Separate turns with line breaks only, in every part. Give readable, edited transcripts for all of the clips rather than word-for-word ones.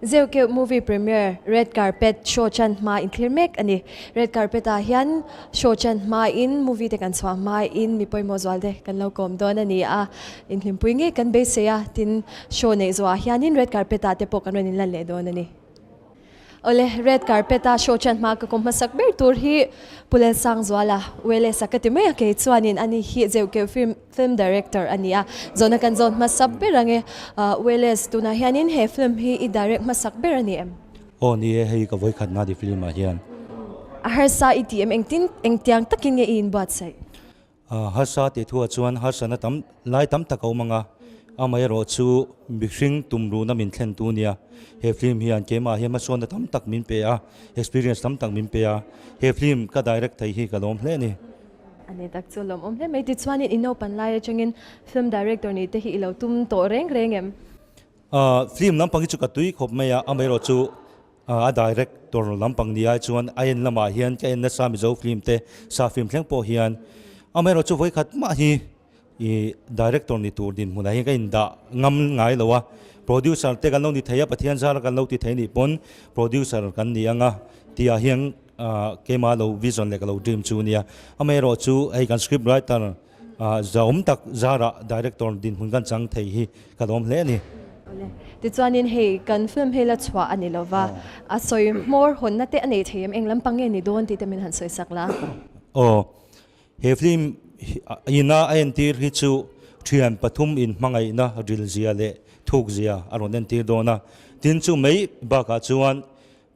Zeuh Keuh movie premiere red carpet show chan ma in clear make ani red carpet a hian show chan ma in movie te kan chwa ma in mi poimo zwalde kan lo kom don ani a in hlimpui nge kan be se a tin show nei zo a hian in red carpet a te pok an rin lan le don ani ole red carpet a show chan ma ka kom masak ber tur hi pulel sang zwala wele sakati me ke chuanin ani hi Zeuh Keuh film director ania zona kan zon masab berange weles tuna hianin he film hi I direct masak berani em
ni hei ka voi khat na di film a hian
a har sa itm engtin engtiang takin nge in bat sai
har sa te thua chuan har sana tam lai tam takau manga amai ro chu bihring tumru na min thlen tu nia he film hian kema he ma son tam tak min pe a experience tam tak min pe a he film ka direct thai hi ka lom hle ni
ani tak chu lom hle mai ti chuanin ino pan lai changin film director ni te hi ilo tum to reng reng em
film lam pangi chu ka tui khop mai a amai ro chu a director lam pang nia chuan ain lama hian ka en na sa mi zo film te sa film thleng po hian amai ro chu voi khat ma hi I director ni tur din huna hi ka inda ngam ngai lowa producer te kan lo ni theia pathian zar kan lo ti thei ni pon producer kan ni anga tia hiang kema lo vision le ka lo dream chu nia amero chu ai kan script writer zaum tak zara director din hun kan chang thei hi ka lom hle ni
ti chuanin hei kan film hela chwa ani lova a soi more hon na te ani theim englam pange ni don ti te min han soi sakla
he film ina antir hi chu thian pathum in mangai na ril zia le thuk zia aron den tir dona tin chu mei ba ka chuan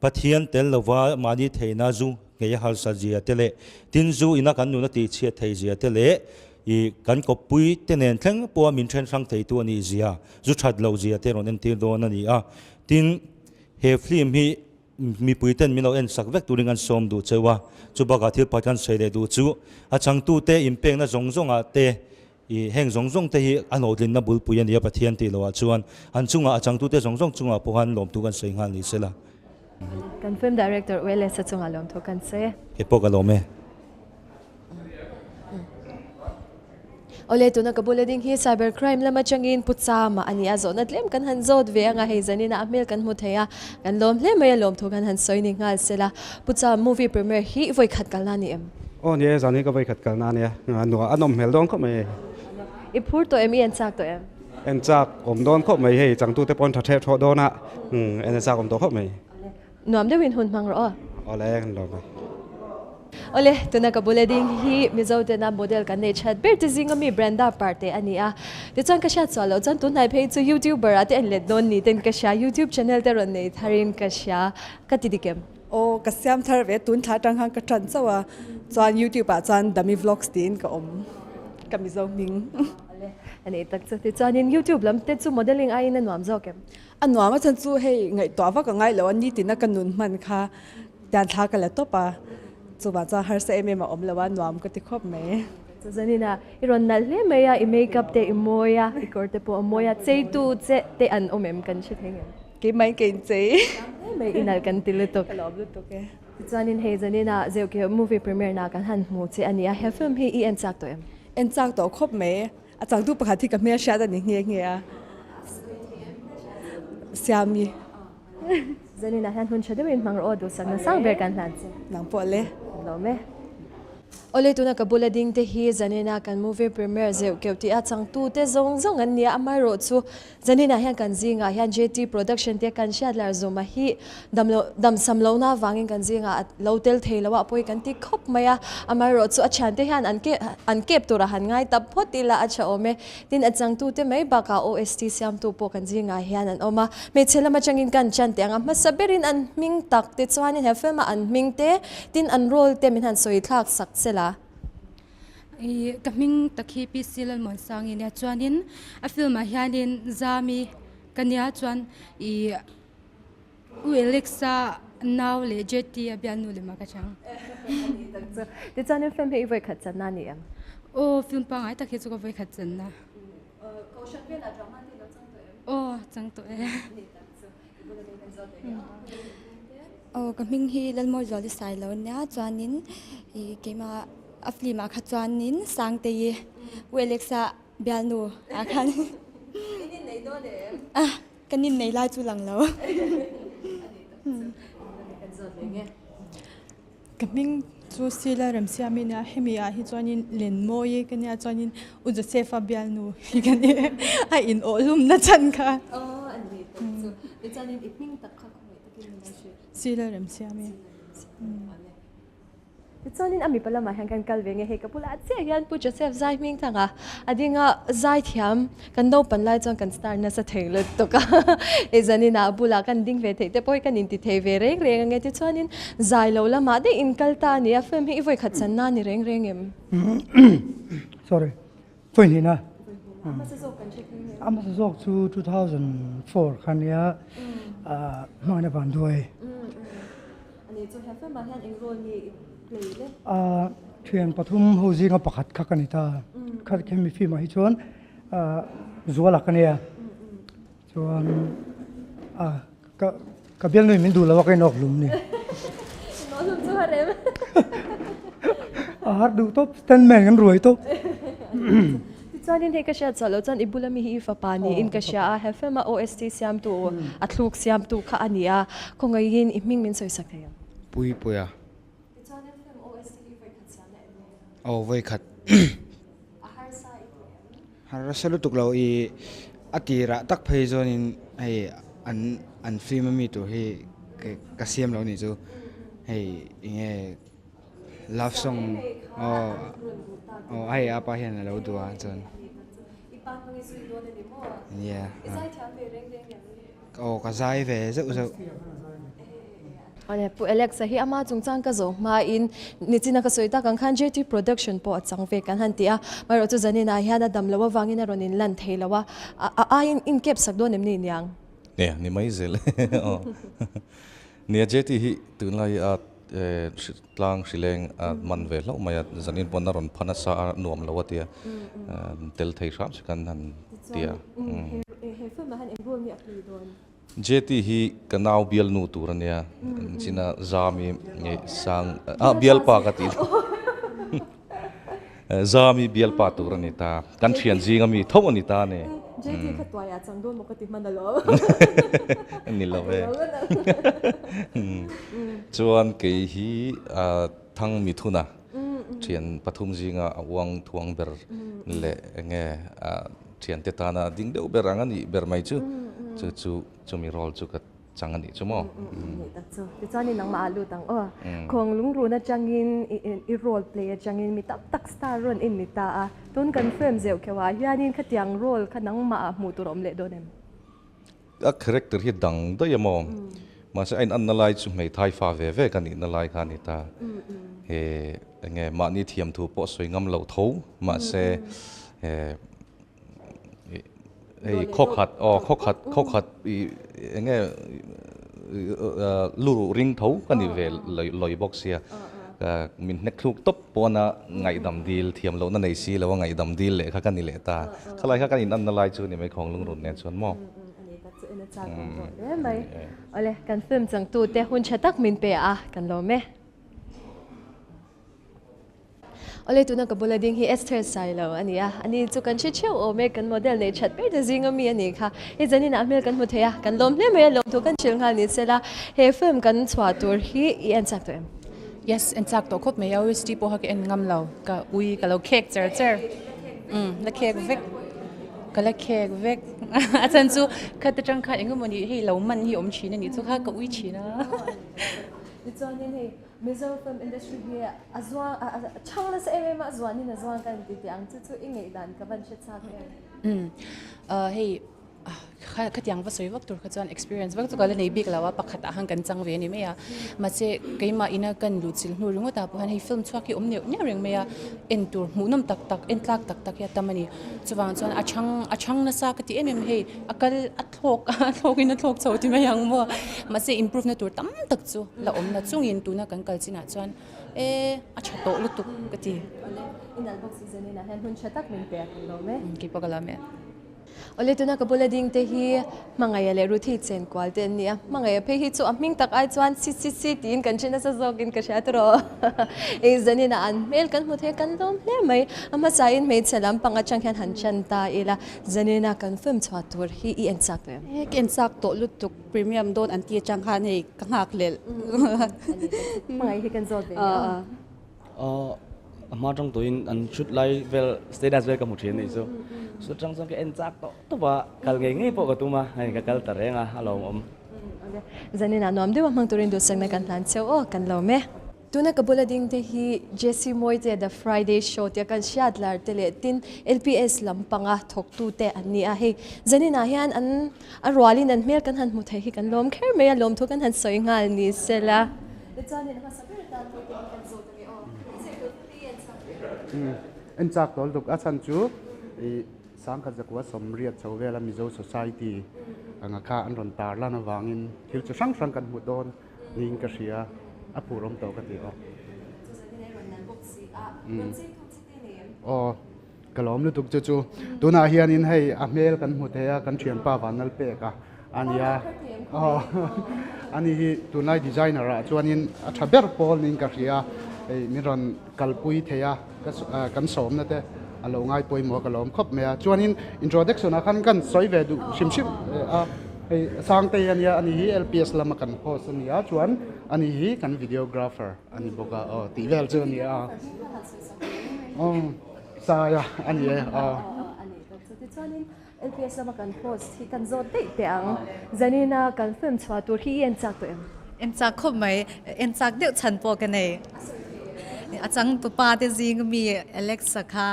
pathian tel lova mani theina zu nge hal sa zia tele tin zu ina kan nu na ti che thei zia tele I kan ko pui tenen thleng po min thren sang thei tu ani zia zu that lo zia te ron den tir dona ni a tin he film hi mi puiten mi no en sak vek turing an som du chewa chu ba ga thil pathan seile du chu a chang tu te impeng na zong zong a te I heng zong zong te hi an odlin na bul puyan ya pathian ti lo a chuan an chunga a chang tu te zong zong chunga pohan lom tu kan sei ngal ni sela
kan film director wele sa chunga lom tho kan se
ke pokalome
ole tuna ka bulletin hi cybercrime lama changin putsama ani azona tlem kan han zot ve anga heizani na amel kan mu theya kan lom hle mai lom thu kan han soini ngal sela putsa movie premiere hi voi khat kalani em
ni zani ka voi khat kalna ne no anom mel dong ko mai
I phur to em en chak to em
en chak om don ko mai hei chang tu te pon thathe tho dona en chak om to ko mai
nuam de win hun mang ro
ole kan lo mai
ole tuna ka bulletin hi mizo te na model kan nei chat ber te zinga mi branda parte ania te chang ka sha chalo chan tu nai phei chu youtuber ate en let don ni ten ka sha youtube channel te ron nei tharin ka sha katidikem
ka siam thar ve tun tha tang hang ka tran chawa chan youtube a chan dummy vlogs tin ka om ka mi zo ming
ani tak chu te chanin youtube lam te chu modeling ai na nuam zo kem
anwa ma chan chu hei ngai to wa ka ngai lo ani tin ka nun man kha dan tha ka la to pa chu ba cha har se me ma om lawa nuam ka ti khop me
zanina iron nal le meya I makeup te imoya I korte po amoya chei tu che te an omem kan che thengem
ke mai ke che
me inal kan tilutok
ka lob lu to ke
chanin he zanina Zeuh Keuh movie premiere na kan han mu che ania he film hi I en chak to em
en chak to khop me a chang tu pakha thi ka me sha da ni nge nge a siami
zanina han hun chade win mang ro do sang sang ber kan han che
nang po le
lo me ole tuna ka bulletin te hi zanina kan movie premiere Zeuh Keuh ti a chang tu te zong zong an nia amai ro chu zanina hian kan zinga hian JT production te kan shat lar zoma hi dam samlo na wangin kan zinga lotel theilawa poi kan ti khop maya amai ro chu a chan te hian an kep tura han ngai tap photila a cha ome tin a chang tu te mai ba ka OST siam tu po kan zinga hian an oma me chelama changin kan chan te anga masaberin an ming tak te chuanin he film an ming te tin an role te min han soi thak sak sela
kaming takhi pisil mon sangin ya chuanin a film a hianin zami kania chuan Alexa now le jeti abianu le makachang
ti chanin film hi voi khat chan na ni am
film pa ngai takhi chu ko voi khat chan na
caution pe na drama ti lo chang to em
chang to
kaming hi lalmo joli sai lo nya chuanin kema afli ma kha chuanin sangte Alexa bianu akhan kan in nei lai chu lang lo
Kaming chu sila ram siami na hemia hi chuanin len moi kania chuanin u Josefa bial nu hi kani a in olum na chan kha
ani chu ichanin iping tak kha khoi takin na shi
sila ram siami
ichanin ami pala ma hang kan kalvenge he kapula che hian pu Joseph zai ming thanga adinga zai thiam kan do pan lai chang kan star na sa thenglet to ka ezani na bula kan ding ve the te poi kan in ti the ve reng reng nge ti chuanin zai lo lama de in kalta ni a fem hi voi khat chan na ni reng reng em
Sorry. Foi ni na.
ma sa zo kan check ni
Ama sa zok chu 2004 kan ya mana ban doi.
ani chu ha fem ma hian eng rol ni play le
Thian pathum hoji nga pakhat kha kanita. Khat khemi fi ma hi chon zuala kania. Chuan ka bial noi min du lawa kai nok lum ni.
no lum chu ha rem
Har du top stand man kan ruai top.
chuanin he ka sha chalo chan ibula mi hi fa pani in ka sha a ha fem ma OST siam tu a thluk siam tu kha ania khongai in iming min soi sak thaya
Pui puya.
chuanin fem OST hi voi khat sa na
Oh, voi khat.
a har sa I
Har salu tuklo I atira tak phei zon in hey an film mi tu he kasiam lo ni chu. Hey inge love song. Oh ai apa hian lo tu a chon.
ipa ngi sui do ni mo
Yeah.
izai thiam ve reng reng
Oh ka zai ve zo.
ane pu Alexa hi ama chungchang ka zo ma in nichina ka soita kan khan JT production po achang ve kan han tia maro chu zanina hiana damlawa wangina ronin lan theilawa a in cap sak do nem ni nyang
nè ni mai zel nia jeti hi tun lai a tlang sileng a man ve lo mai zanin pon ron phana sa nuam lo tia tel thei ram kan han tia
he fe ma han engol ni apli don
jeti hi kanau bial nu turania china zami nge sang bial pa ka ti zami bial pa turani ta kan thian jinga mi thomani ta ne
JT khatwa ya changdon mo kati manalo
ni lo ve chuan ke hi thang mi thuna thian pathum jinga awang thuang ber le nge thian te ta na ding deuh ber angani ber mai chu chu mi rol chu ka changani chumo
ni tak chu ti chani nang ma alu tang khong lung ru na changin I role play changin mi tak star ron in mi ta a tun kan film Zeuh Keuh wa hianin khatiang role khanang ma mu turom le donem
a character hi dang do yamo ma sa ein analyze chu mai thai fa ve kan ni nalai kha ni ta he nge ma ni thiam thu po soi ngam lo tho ma se hey khokhat nge luru ring tho kan ni ve loi box ya min nek thuk top pona ngai dam dil thiam lo na nei si lo ngai dam dil le kha kan ni le ta khalai kha kan in analyze chu ni mai khong lung run ne chon mo
ani tak chu ina chang ko le mai ole kan film chang tu te hun chatak min pe a kan lo me ole tu na ka bola ding hi Esther Silo ania ani chu kan chi cheu o me kan model nei chat pe de zinga mi ani kha he zani na mel kan mu theya kan lom le me lom thu kan chil ngal ni sela he film kan chwa tur hi I en chak to em
Yes, en tak to khop me ya wis ti po ha en ngam lo ka ui ka lo kek cher la kek vek ka la kek vek atan chu kha ta chang kha engomoni hei lo man hi om chi na ni chu kha ka ui chi na
ni chuanin hei mizo film industry hi azwa changla sa em azwa ni na zwa kan ti ang chu ingei dan ka ban che chak
hei kha tiang va soi vak tur kha chuan experience vak chu ka la nei bik lawa pakhat a hang kan chang ve ni me ya ma che keima ina kan lu chil hnu runga ta pan hei film chhuak hi om neu nya reng me ya en tur hmunam tak en tlak ya tamani chuwang chuan achang na sa ka ti em hei akal athok ina thok chho ti me yang mo ma che improve na tur tam tak chu la om na chungin tu na kan kal china chuan acha to lu tu ka ti
in al box season ina han hun chatak min pe kan lo me
ki pa kala me
Ole tu na kabulading theih mangaya le ruthi chen kwal te nia mangaya phe hi chu aming tak ai chuan si tin kan china sa zogin ka sha tro e zanina an mel kan mu the kan lom hle mai ama sain me chelam panga chang hian han chan ta ila zanina kan film chwa tur hi I en chak te
ken sak to lutuk premium don anti chang khan hei ka ngak lel
mangai hi kan zot ve
mà trong tuổi anh shoot live vel status vel kamu thian ni so trong cái en chak to ba kal nge po ka tuma hai ka kal tarenga alom om
zanina nom de mang turin do sang na kan plan cheu o kan lo me tuna kabulading te hi Jesse Moy te the Friday show te kan siat lar tele tin LPS lampanga thok tu te ani a he zanina hian an arwalin an mel kan han mu the hi kan lom kher me lom thu kan han soi ngal ni sela the chanin ha sabir ta to te kan zo te o
en chak tol duk achan chu sang kha zakwa somriat chawela mizo society anga kha an ron tar lana wangin thil chu sang sang kan mu don ning ka ria apurom to ka ti o kalom lu tuk chu tuna hian in hei amel kan mu thea kan thian pa wanal pe ka ania ani hi tunai designer a chuanin a thaber pol ning ka ria ei miron kalpui thea kan som na te alo ngai poi mo kalom khop me chuanin introduction a kan soi ve du sim a ei sang te ania ani hi LPS lama kan host ania chuan ani hi kan videographer ani boka ti vel chu ania sa ya ani
LPS lama kan host hi kan zot te ang zanina kan film chwa tur hi en chak to
en chak khop mai en chak deuh chan po kan nei achang tu pa te jing mi Alexa kha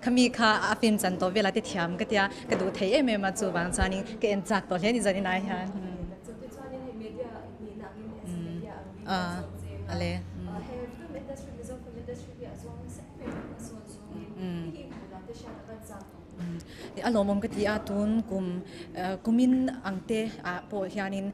khami kha a film chan to vela te thiam ka tia ka du thei em ma chu wang chani ke en chak to hle ni zanina hian ale alomom ka ti atun kumin angte a po hianin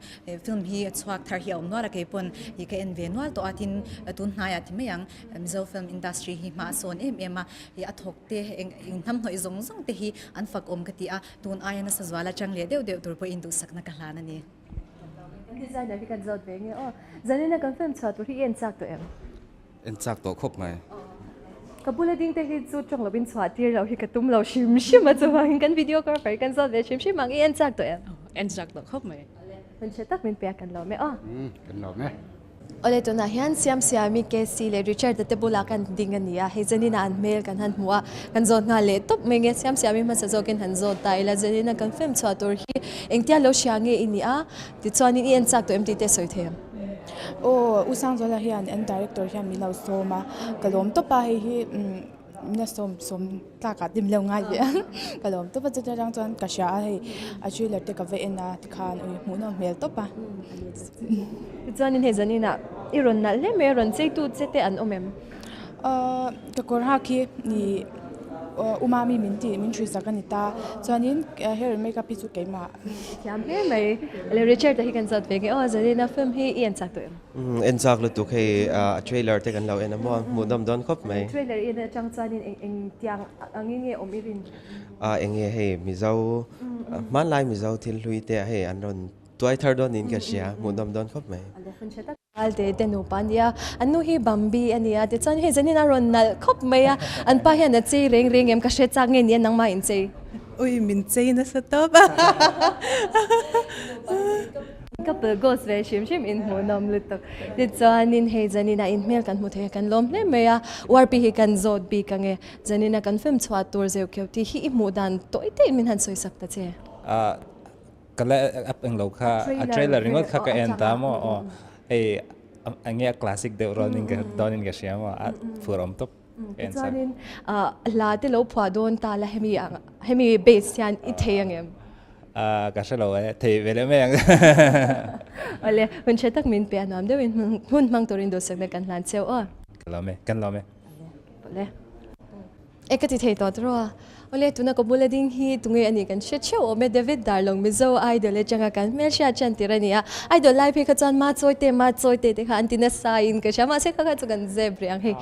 film hi chuak thar hi om nora ke pon hi ke en ve nual to atin tun hnaya ti meyang mizo film industry hi ma son ema hi athok te eng tham hoi zong te hi an fak om ka ti a tun ayana sa zwala chang le deu tur po indu sakna ka hlana ni
designer hi kan zot ve nge zanina kan film chwa tur hi en chak to
en chak to khop mai
kabulading te hi chu chong lobin chwa tir lo hi ka tum lo shim ma chu wang kan videographer kan zot ve shim mang en chak to
en chak to khop mai
hun che tak min pe kan lo me
kan lo me
ole to na hian siami ke si le Richard te bula kan dingania he zanina an mail kan han muwa kan zot nga le top me nge siami ma sa zokin han zot tai la zanina kan film chwa tur hi engtia lo shange inia ti chwani en chak to mt te soi them
usang zola hian en director hian mi lo soma kalom to pa hi na som ta ka dim lo ngai be kalom to pa cha jang chuan ka sha hei a chui le te ka ve ena ti khan mu no mel to pa
chuanin he zanina iron na le me ron chei tu chete an omem
ka kor ha ki ni umami min thui sakanita chuanin hair makeup pi chu keima
thiam he mai le Richard hi kan zat ve ge zanina film hi en chak to
en chak lu tu khei trailer te kan lo en mo mu dam don khop mai
trailer in chang chanin eng tiang anginge omirin
enge hei mizo man lai mizo thil hlui te hei an ron tuai thar don in ka sia mu dam don khop mai
alde tenu pania anu hi bambi ania te chan he zanina ron nal khop meya an pa hian a chei reng em ka she chang nge ni nang ma in chei
ui min chei na sa to ba
couple goes ve shim in mo nam lutok ti chanin he zanina in mel kan mu the kan lom le meya warpi hi kan zot bi kange zanina kan film chwa tur Zeuh Keuh ti hi mu dan toite min han soi sak ta che
kala ap eng lo kha a trailer ringot kha ka en ta mo ange classic de rolling ka donin ga siama at from top en sa
la te lo phwa don ta la hemi base yan I theyangem
ka shalo thei vele me yang
ale hun che tak min pe nam de hun mang torin do sak na kan lan cheu
kan lo me
le ka ti thei to tro ole tuna ko bulading hi tungai ani kan she cheu o me David Darlong mi zo idol le changa kan mel sha chan tirania idol live hi ka chan ma choi te te kha antina sain ka sha ma se ka chu kan zebre ang he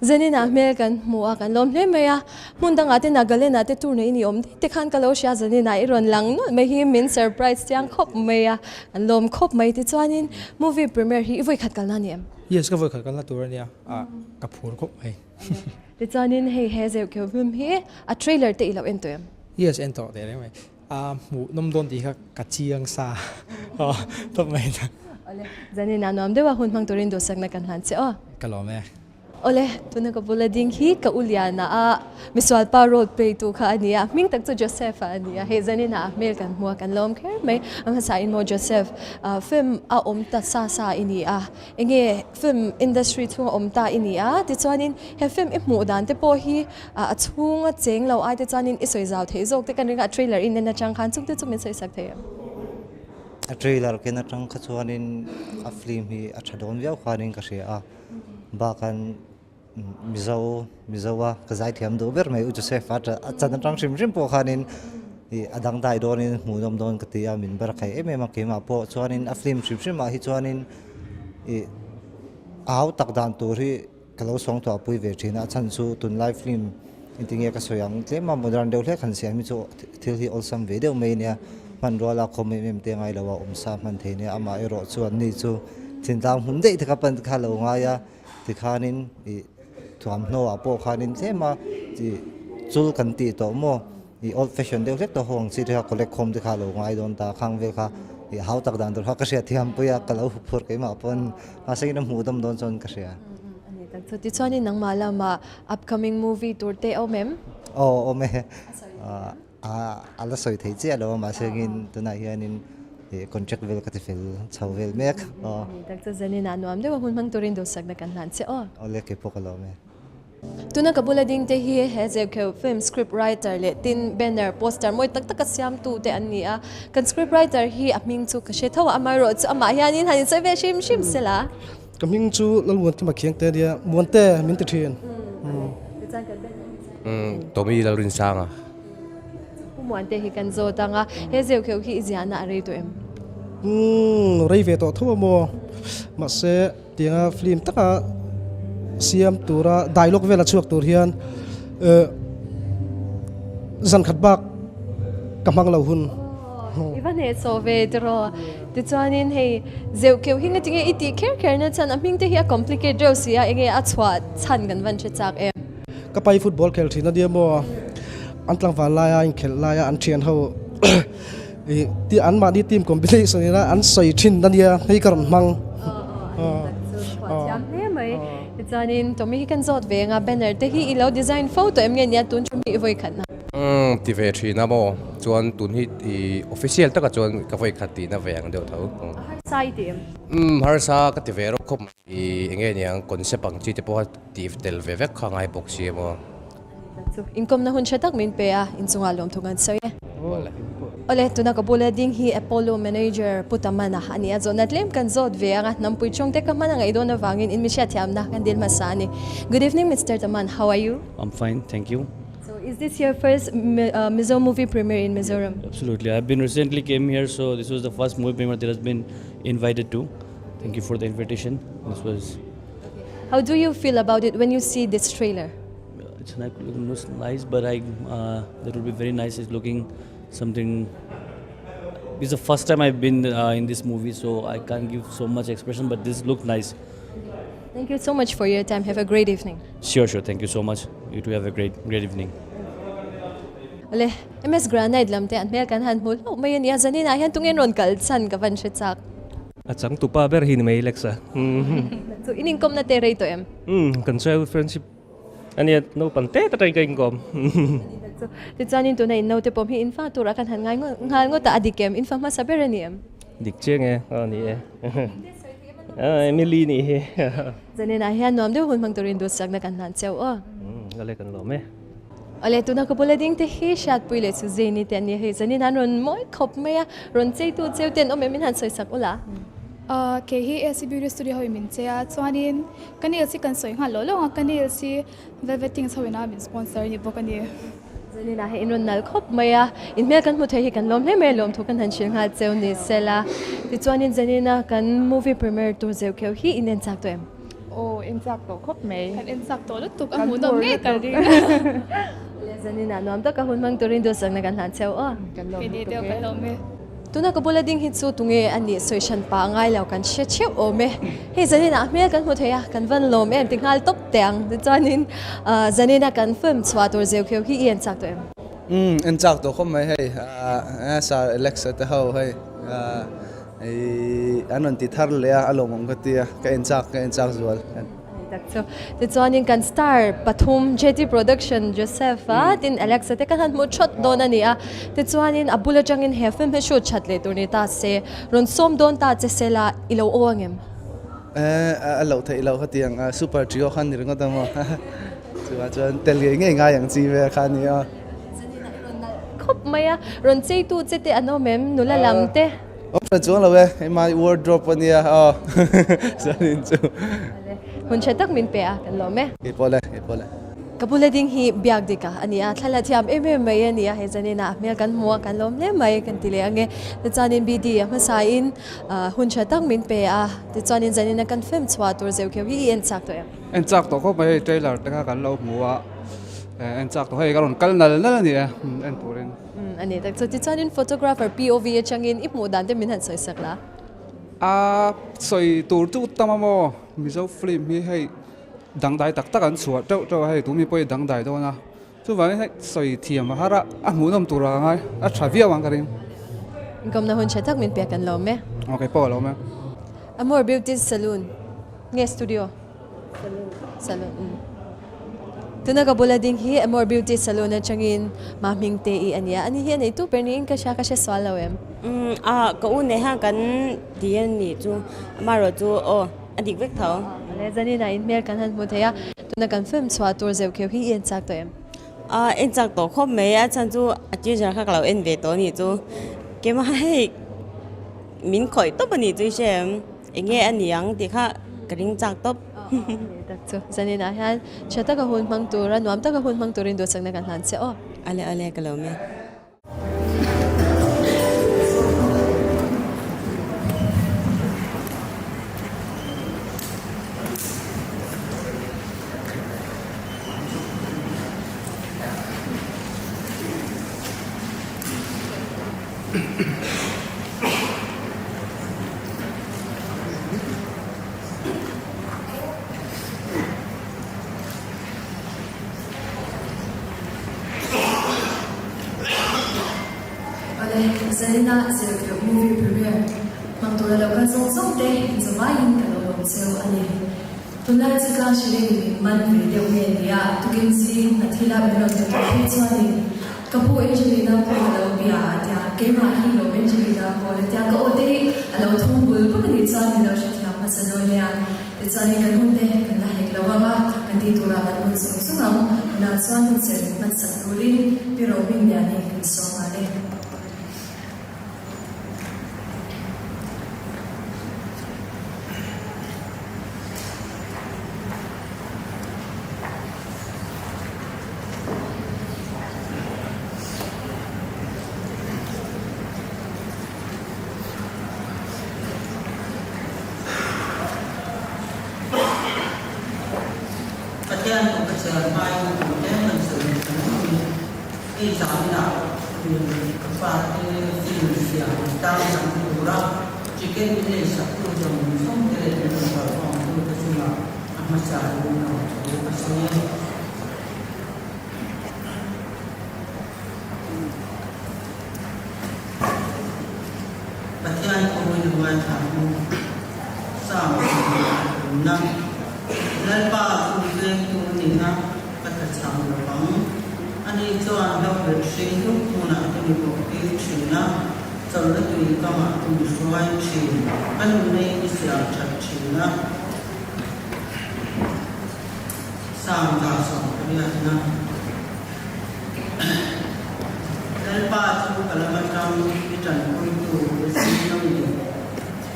zanina mel kan muwa kan lom le me ya mundang ate nagale na te tur nei ni om te khan ka lo sha zanina iron lang no me hi min surprise tiang khop me ya an lom khop mai ti chuanin movie premiere hi voi khat kal na ni em
yes ka voi khat kal na tur ania ka phur khop mai
ti chuanin hei he Zeuh Keuh film hi a trailer te ilo ento em
yes ento de mai mu nom don ti kha ka chiang sa top mai na
ole zanina nom de wa hun mang turin do sak na kan han se o
kalome
ole tuna ka bulading hi ka uliana a miswal pa road pe tu kha ania ming tak chu Joseph ania he zanina mel kan huwa kan lom kher mai ang sa in mo Joseph film a ta sa ini a enge film industry thung ta ini a ti chuanin he film i mu dan te po hi a chung a cheng lo ai te chuanin i soi zau thei jok te kan ringa trailer in na chang khan chung te chu min soi sak thei
a trailer ke na chang kha chuanin a film hi a thadon viau khanin ka ria a ba kan mizawa ka zai thiam do ber mai u Joseph at chan tang rim po khanin I adang dai donin mudom don ka tia min ber khai em ma ke ma po chuanin a film rim ma hi chuanin I aw tak dan tur hi kalo song to pui ve thina chan chu tun live film intinge ka soyang tle ma modern deu hle khan siam mi chu thil hi olsam ve deu mai nia man rola khom mem te ngai lawa sa man the ne ama ero chuan ni chu thintang hun dei thaka pan kha lo nga ya tikhanin I thuam no a po khanin thema ti chul kan ti to mo I old fashion deu hlek to hong si tha collect khom ti kha lo ngai don ta khang ve kha I hau tak dan dor ha ka sia thiam puya kalau phur ke ma pon ma sai na mudam don chon ka sia
ani tak chu ti chuanin nang mala ma upcoming movie tur te o mem
o me ala soi thei che alo ma segin tuna hianin contract vel ka ti fel chawvel mek
tak chu zanina nuam de hun mang turin do sak na kan han se o
ole ke pokalo me
tuna ka bulading te hi he Zeuh Keuh film script writer le tin banner poster moi tak tak siam tu te ania kan script writer hi aming chu ka she thawa amaro chu ama hianin hanin sai ve shim sela
kaming chu lalwon ti ma khiang te dia mon te min te thien
tomi dal rin sanga
muan te hi kan zo tanga he Zeuh Keuh hi ziana are to em
rei ve to thawa mo ma se tinga film taka siam tura dialogue vela chuak tur hian zan khat bak kamang lo hun
Ivan he so ve tro ti chuanin hei Zeuh Keuh hi ngatinge iti care na chan aming te hi complicated sia enge a chwa chan kan van che chak em
ka pai football khel thina dia mo antlang wala ya in khel la ya an thian ho ti an ma ni team competition ina an soi thin na dia hei karon mang
jam ne mai ti chuanin tomi hi kan zot ve nga banner te hi ilo design photo em nge nia tun chumi voi khat na
ti ve thina mo chuan tun hi official taka chuan ka voi khati na veng deu tho
sai tim
har sa ka ti ve ro khop enge niang concept ang chi te po ti tel ve vek khangai box chi mo
inkom na hun chatak min pe a in chunga lom thungan sai ole tuna ka bulading hi Apollo manager putamana ani azonat lem kan zot ve anga nampui chong te ka mana ngai dona wangin in misha thiam na kan dil masani good evening Mr. Taman, how are you?
I'm fine, thank you.
So is this your first Mizo movie premiere in Mizoram?
Absolutely, I've been recently came here, so this was the first movie premiere that has been invited to. Thank you for the invitation. This was
how do you feel about it when you see this trailer?
It's nice, but that would be very nice. It's looking something. This is the first time I've been in this movie, so I can't give so much expression, but this looked nice.
Thank you so much for your time. Have a great evening.
Sure. Thank you so much. You too have a great evening.
Ale, MS Granite lamte an mel kan han mul. Oh, may niya zanin ayan tungen ron kalsan ka van shitsak.
At sang tupa ber hin may leksa.
So iningkom na teray to em.
Concern friendship. Ani no pante tatay kay ingkom.
So titsanin to na in note pom hi infa tura kan han ngal ngo ta adikem infa ma sabera ni em.
Dikcheng ni Emily ni
zanin ayan nom de hun mang turin do sak na kan han sew o.
Gale kan lo me.
Ale tu na kapula ding te he shat puile su zeni ten ni he zanin anon moi khop me ya ron chei tu cheu ten o me min han soi sak ula.
ke hi AC Beauty Studio hoi min chea chuanin kanil si kan soi nga lo lo kanil si velveting chawina min sponsor ni bokani
zanina he inron nal khop maya in mel kan mu thei hi kan lom hle me lom thu kan han shil nga cheu ni sela ti chuanin zanina kan movie premiere tur Zeuh Keuh hi in chak to em
in chak to khop mai kan in chak to lut tuk amu nom nge kan ri
le zanina nom ta ka hun mang turin do sang na kan han cheu
kan lom te kan lom me
tuna ka bola ding hit chu tunge ani soishan pa ngai law kan she cheu o me he zanina mel kan mu theya kan van lom em tingal top teng ti chuanin zanina kan film chwa tur Zeuh Keuh hi in chak to em
in chak to khom mai hey sa Alexa te ho hey anon ti thar le alomong ka tia ka in chak zual
so ti chuanin kan star pathum JT production Joseph tin Alexa te kan han mu chot don ani a ti chuanin abula changin he film he shoot chat le tur ni ta se ron som don ta che sela ilo owangem
alo thei lo ka tiang super trio khan ni ringa tamo chuan tel ge ngai yang chi ve khan ni
khop maya ron chei tu chete ano mem nula lamte
Opera chuan lo we my wardrobe ania sanin chu
hun chetak min pe a kan lo me
ipole
kabula ding hi biak dika ania thala thiam mai ania he zanina mel kan mo kan lom le mai kan tile ange te chanin bd ma sa in hun chetak min pe a te chanin zanina kan film chwa tur Zeuh Keuh hi en chak to em
en chak to ko mai trailer ta kan lo muwa en chak to hei karon kal nal ni en turin
ani tak so ti chanin photographer POV changin ipmu dan te min han soi sakla
soi tur tu tamamo mizo film hi hei dang dai tak tak an chuwa to hei tu mi poi dang dai do na chu vai hei soi thiam hara a mu nom tura ngai a thavia wang karim
kom na hun chetak min pe kan lo me
okay po lo me
Amor Beauty Salon nge studio salon tuna ka bola ding hi Amor Beauty Salon na changin maming te I ania ani hi nei tu perning ka sha swallowem
ka une ha kan dian ni chu amaro chu adik vek thau
le zanina in mel kan han mu theya tuna kan film chwa tur Zeuh Keuh hi en chak to em
en chak to khop me a chan chu ati jar kha klau en ve to ni chu ke ma hei min khoi to pani chu sem enge aniang ti kha kring chak top
tak chu zanina han chata ka hun mang tur nuam ta ka hun mang turin do sang na kan han se
ale ka lo me
zanina Zeuh Keuh movie premiere mang tur lo ka zong te zawai in ka lo seu ani tunai chu ka shiring man ve deu ne nia tukin sing na thila be lo te hi chani kapu engineer ko lo bia ta ke ma hi lo engineer ko le ta ko te alo thong bul ko ni chani lo shi thla ma sa no nia te chani kan hun te kan la hek lo wa kan ti tura kan mun so so na chuan se man sa turin pi ro min ya ni kan so ma le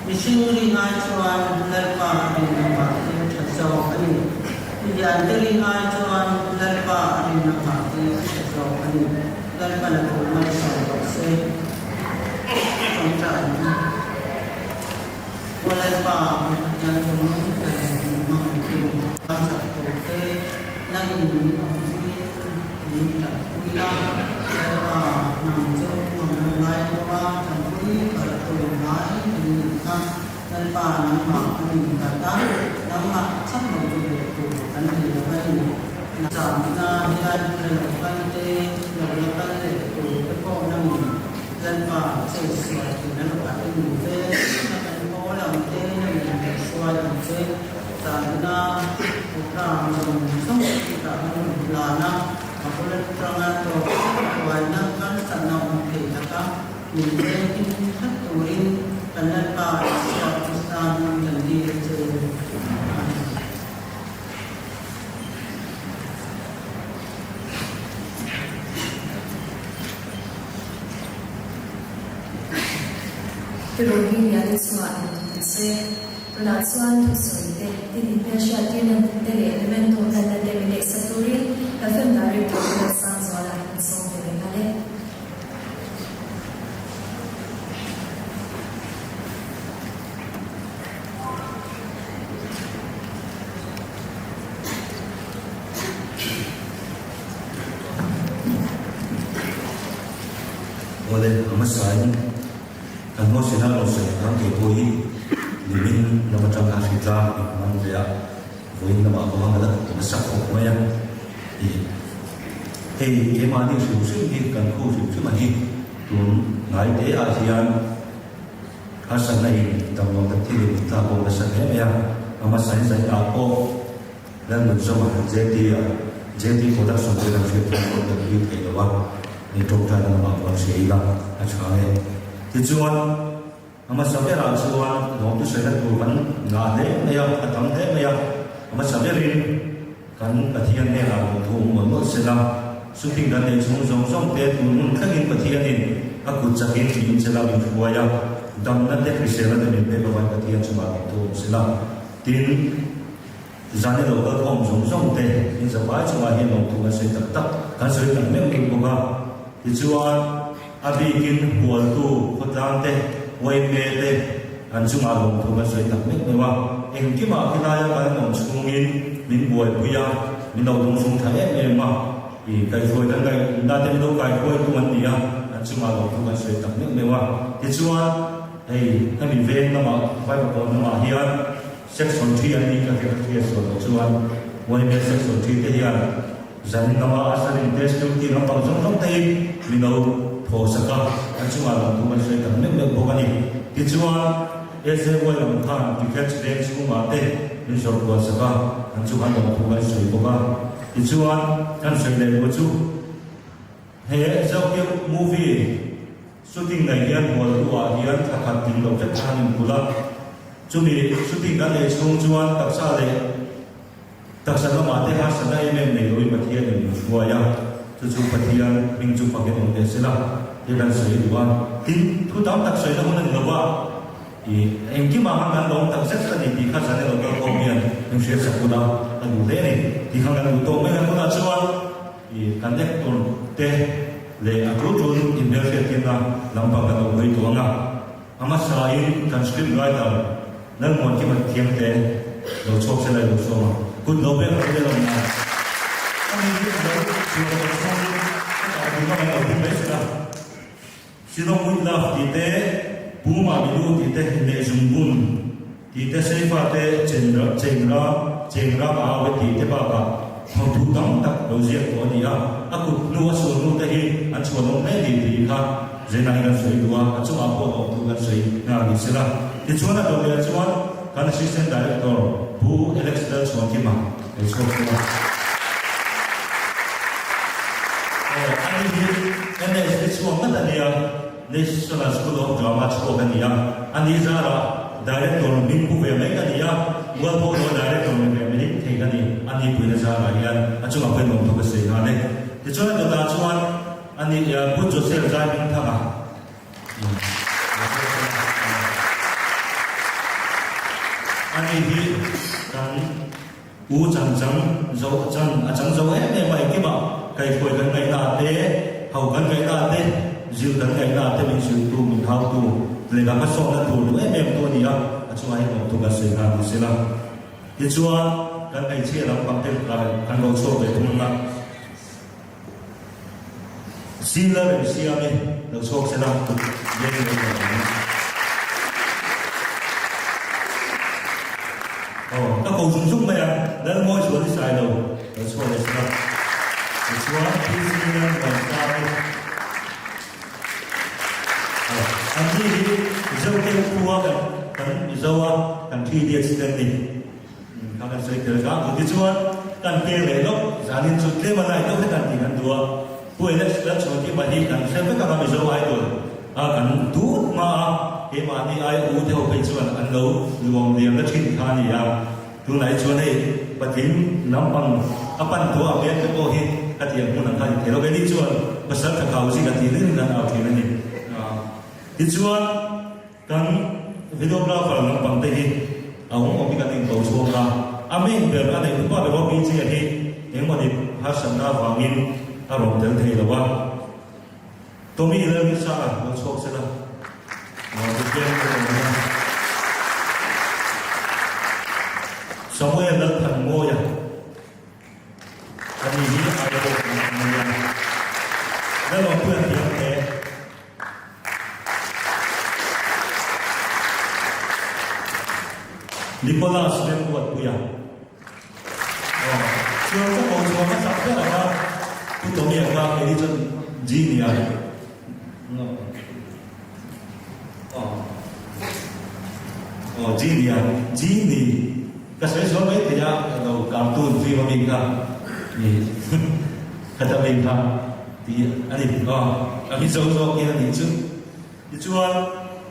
Misingri nga chuan lalpa arin nama chachaw ani. Yandri nga chuan lalpa arin nama chachaw ani. Lalpa na kumay sa bakse. Pagkaan. Wala pa yan kumay mga ang sa toke nang hindi ang hindi kuya lalpa ng Zeuh Keuh mga gawa tampuy para tulungan na lalpa ng mga kata ng mga sakmo tuloy ano nila kayo na sabi na hilan lalapante lalapante ito po ng lalpa sa iswati na lalapate nube na kanimo lang ite na mga iswati sabi na putra ng sumot kita ng lana makulat nga to wala kan sa naong kita nube haturin lalpa sa Islam ng dito
Pero hindi natin sumaan kasi tunatuan tusoy din siya din ang elemento na nademinate sa turin na film director na sang wala ng song pinagale.
Oleh amasain kan mo sila lo sa ang keboy limin na matang hasita man dia voin na mga pangalan masak ko maya hey mani susu di kan ko susu mani tun ngai te asian hasan nai tamong tatili ta ko na sa kaya amasain sa ako dan mencoba jadi production dengan film ko di kewa ni dokter na mga sila at saka Tujuan amat sampai rasuan waktu saya tuan ngade maya atang de maya amat sampai rin kan katian ne ra tu mo sila syuting dan ne song te tun kagin katian ni aku cakin tin sila bin buaya dam na de krisela de be ba katian cuma tu sila tin zane lo ka thom song te in sa ba cuma hin lo tu sai tak tak kan sai tak me king boga tujuan abikin buat tu kotante, waimete, anjunga long tu masih tak mek mewa. Engki mak kita ya kan long sungin, min buat buaya, min long sung thai memang. I kai foi dan kai nate do kai foi tu man dia, anjunga long tu masih tak mek mewa. Tujuan, kami ven nama, pai pakon nama hian, section 3 ani ka ke tujuan, waimete section 3 hian. Zan nama asalin test tu ti nama song tai, min po saka anjunga long tu masih tak mek bokani tijuan ese wo lam khan ticket den sunga te min sor ko saka anjunga long tu masih boka tijuan kan sai le wo chu he Zeuh Keuh movie shooting nai hian hol ruwa hian thakhat tin lo chat thanin kula chumi shooting kan le chung chuan taksa lama te ha sana em nei loi pathian ni buaya chu pathian ming chu paket on sila yedan sei duan tin thu dam tak sei na hunan lawa engki ma han long tak set ni ti kha sane lo ko mian ning she sa kuda ta du le ni ti kha kan to me han na chuan kan dek ton te le akru chun in der she tin na lamba ka lo hoi to nga ama sai kan script writer nan mon ki man thiam te lo chok se lai lo so ma kun lo be ka lo na Sidong mutlaf dite buma bilu dite le zumbun dite seifa te chengra awe dite baba thu dam tak logic ko dia aku nuwa so nu te hi an chuan me di kha zena ga soi dua achu apo tu ga soi na ni sila ti chuan do le chuan kan assistant director bu electoral chuan ki ma e so ko and this one National School of Drama Chokania and these are director Mingpu Mekania, well for director Mekani, Takani, and the Punazara, and Chuma Peno to say, the joint of that one and the put yourself driving Tama. anh hi kan u chang zo em mai ki ba kai khoi kan ngai na te hau kan ngai na te zil kan ngai na te min su tu min hau tu le ga ma so na tu em tu ni a chu ai mo tu ga se na tu se la ye chua kan ngai che lam pang te la kan lo so ve tu na sila ve sia me lo so se la tu ye ni các cầu dùng dung mày đã ngồi xuống đi xài đầu ở chỗ này sao ở chỗ đi xin làm sao anh đi Zeuh Keuh qua cần Zeuh cần thi đi xin đi các anh sẽ tới các đi chỗ cần tiền lấy đó giá tiền chút tiền mà lại đâu phải cần tiền ăn đùa buổi lễ là chỗ kia mà đi cần xem tất cả các Zeuh ai rồi cần tú mà cái mà đi ai u theo cái chỗ ăn lâu luồng liềm nó chín thà gì à tu này chỗ này bắt tím nắm bằng áp ăn tu áp cái cô hi cái tiền muốn làm cái thì nó cái đi chỗ bắt sát cái khẩu gì cái tiền lên là nào thì này đi chỗ cần videographer nắm bằng tay hi ông bị cái tiền cầu số ra amen về cái này cũng có được bị gì hi những mà đi hát sân ra vàng in à rồi tới thì là quá tôi nghĩ là cái sao là nó số sẽ là sống ở đất thần ngôi à anh nghĩ ai có một đó là quyền tiếng thế Nicholas lên quật quỷ à chưa có một số các sản rất là cao tôi tổ nghiệp ra cái đi chân gì nhỉ Genie kasi so may tiya no cartoon film mình ka ni kata mình ka thì anh ami zo kia ni chu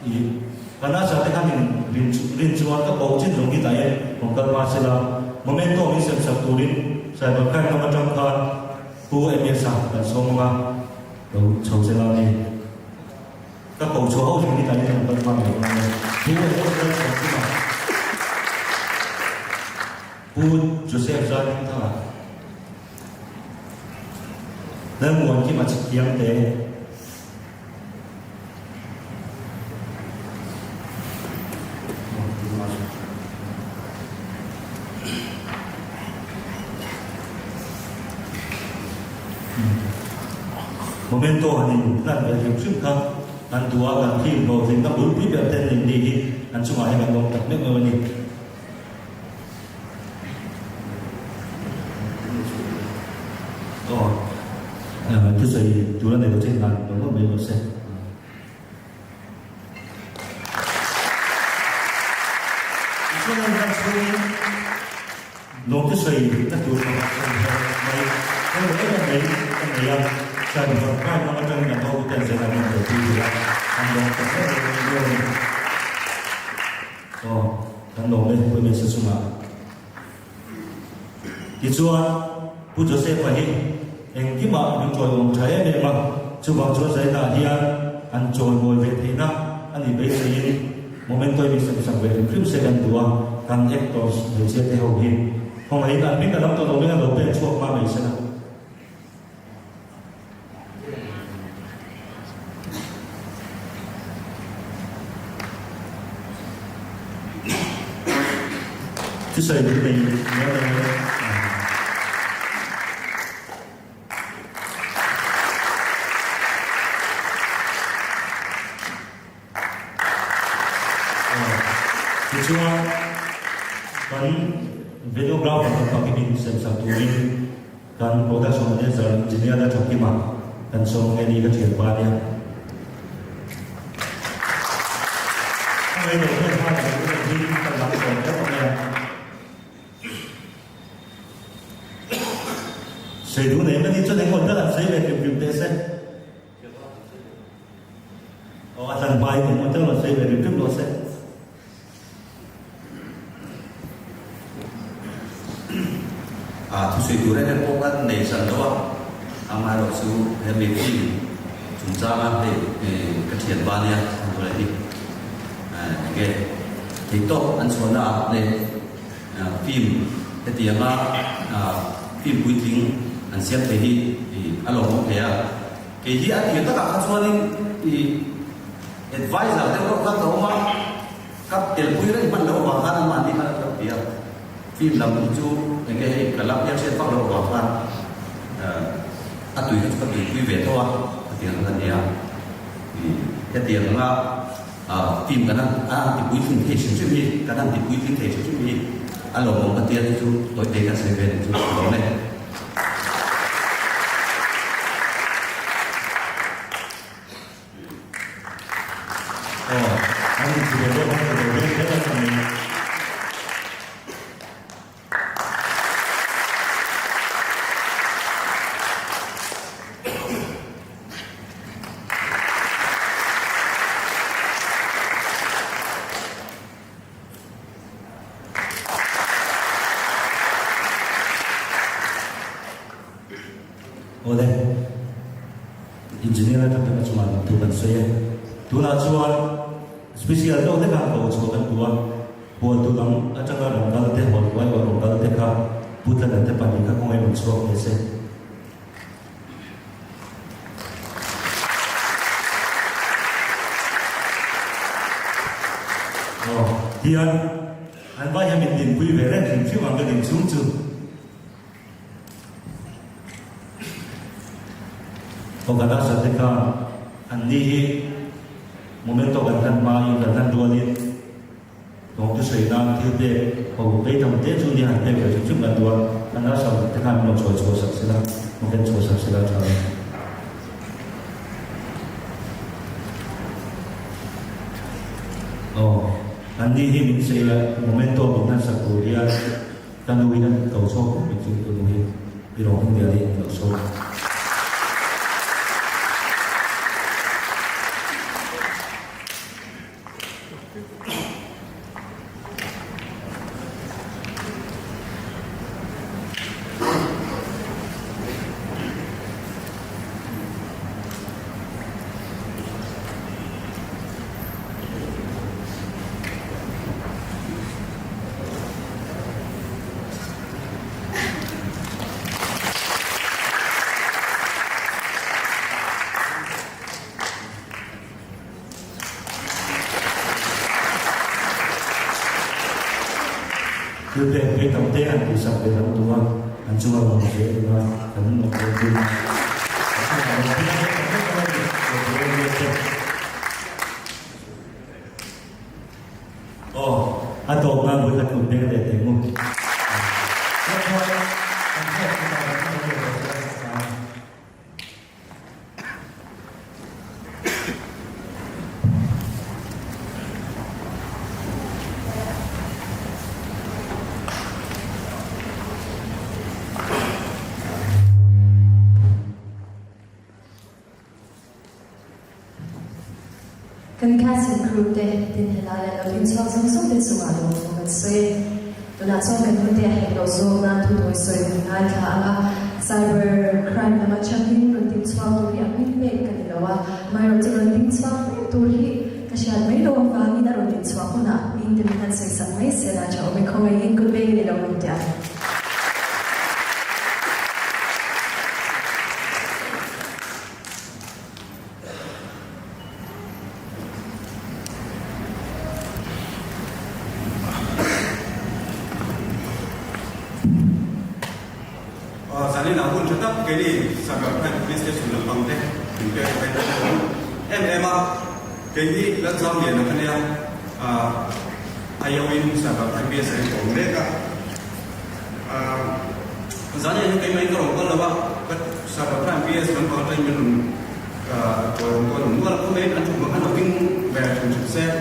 ni kana sa te kamin rin chuan ka ko chin rong ki tai ko kal ma sela momento mi sem sa turin sa ba kan ma trong khan pu em sa ka so ma do chou se la ni ka ko cho ho ni tai ni ko ma ni pu ko sa sa ma pu Joseph ra ni tha na muan ki ma chi kiam te momento hanin nan be rim sim kha an tua kan thim ro thim ka bul pi be ten ning ni an chunga he kan dong tak me me ni thứ gì chủ này có trên bàn đúng không mấy một xe cho nên các chú nó thứ gì các chủ này mấy cái mấy cái này sai một phần hai nó trong nhà tôi cần sẽ làm một đầu tư gì đó anh nói tất cả những anh nói lên với mình sẽ sung mãn thì chúa bút cho xe phải anh kiếm mà những trò ông trái em mà chú bảo chúa giải là hiền anh trò ngồi về thế nào anh đi bây giờ moment tôi bị sập sập về phim xe gần tua căn ép tôi để xe theo hậu hiền không ấy là biết là đóng tôi biết là đầu bên chuột mà mình sẽ làm thứ sáu thì mình nhớ Chúa kan videographer kan pakimin sa tuwing kan production manager engineer na chokima kan song ngeni ka thian pa niya ay no ko ha ka ni kan lang ko ka niya sai du ne ni cho nênคนก็làm sai về việc việc thế anh bài của mình tức là sai về việc tiếp đó sẽ thu suy tu này có cái nền sản đó, ama đó su hem bị phim chúng ta mà để cái thiền ban nha, rồi đi, cái thì tốt anh xuân là để phim cái tiếng phim cuối tiếng anh xem thấy thì anh lòng không thấy cái gì anh thì tất cả các xuân thì advisor theo các tổ mà các tiền quý đấy bắt đầu vào khăn mà đi khăn đầu tiên phim làm chú những cái làm em sẽ bắt đầu vào khăn tùy các quý về thôi tiền là gì thì cái tiền là phim cái năng thì quý phim thể sử dụng gì cái năng thì quý phim thể sử dụng gì anh lòng một cái tiền chú tôi thấy cái sẽ về chú đó này anh chỉ để tôi nói về cái này là mình oleh engineer atau cuma tuan saya tuan cuan spesial tu orang kan kau cuan tuan buat tulang acara ronggal teh buat buat ronggal teh kah putar nanti pagi kah kau yang mencuak biasa oh dia anda yang mintin pui beren sih orang yang sungcu Pagkatapos sa tika, anihi, momento gantan mayo, gantan dualin, kung ito sa inang tilde, o kay tamte, sundi hante, kasi yung gantuan, ang nasa tika mo chosak sila, mungkin chosak sila sa oh, anihi min sa momento gantan sa Korea, kanuhin ang kausok, medyo kanuhin, pero hindi rin kausok. Từ để cái tổng tế anh thì sắp về làm tua anh chưa bao giờ dễ mà anh một cái gì anh tổ mà buổi hạt cùng để thấy mùng
Kan casting crew te tin helala lo tin swang song song te sunga lo kan soi to na song kan te he lo so na tu to soi na tha anga cyber crime na changin ro tin swang to ri amin me kan lo wa mai ro tin swang to ri ka sha mai lo wa ni na ro tin swang ko na in tin kan sai sa mai se na cha o me ko mai in ku be ni lo te
Sani na pun tetap kini sangat police station lempang deh, juga em kini lezam dia nak kena ayawin sangat biasa yang mereka. Sani yang kami main kerong kalau apa sangat biasa lempang deh minum orang luar pun main anjung makan lagi bayar sukses.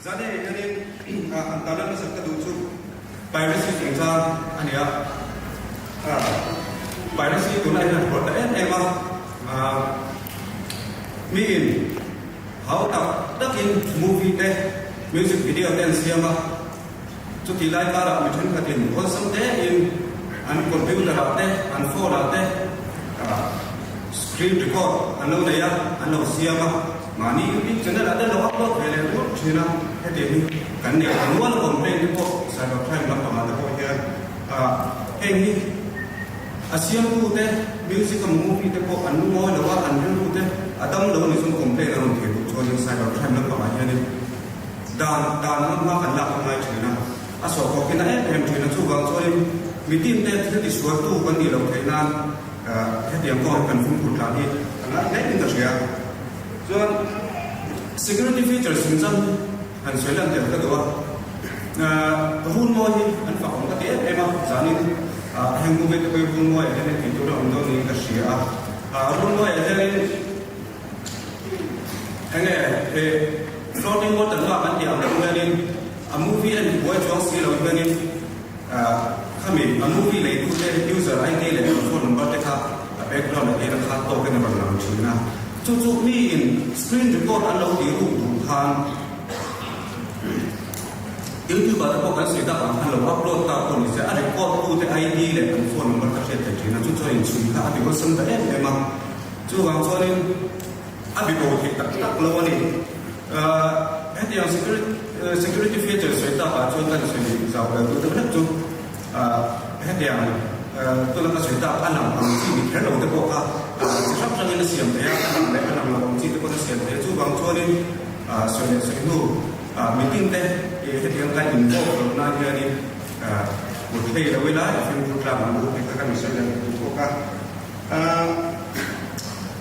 Sani ini antara nasib kedudukan piracy sengsa ania piracy itu naik dan berada mungkin how tak movie music video siapa cuti lain cara macam katin kosong in an computer an phone screen record an lo nei a an lo siama mani big channel ada lo upload vele ro china he de ni kan ne an wal complaint ko cyber crime lam ma da ko here ni asiam tu te music movie te ko an mo lo wa an ru te adam lo ni sum complaint ron the ko chon cyber crime lam ma here ni dan ma kan la ko mai china aso ko kina em china chu gang chon mi tim te thi suar tu kan ni lo thainan he tiang ko kan phun phut la ni ana nei ni ta ria chuan security features in some an soilan te ka do Runmawi an fa ko te ema zani heng mu ve ko Runmawi ene ti to ram do ni ka sia Runmawi ene floating water la an tiang da ngani a movie and boy chong si lo ngani kami a movie le tu te user ID le phone number te kha background le ra kha to ke na ba china chu mi in screen record an lo ti ru du khan YouTube ba ko kan se da an lo upload ta ko ni se a record tu te ID le phone number ka se te china chu in chu kha bi ko san da ma chu wang cho ni a bi ko ki tak lo ni he security features se ta ba chu kan se ni za ba tu te chu he tu la ka se ta an ang chi ni ke lo te ko ka se sap sang ni siam te an le an ang chi te ko se siam te chu wang cho ni se nu meeting te he tiang kai in ko na ni một cái là với lá phim program mà một cái các mình sẽ làm được có cả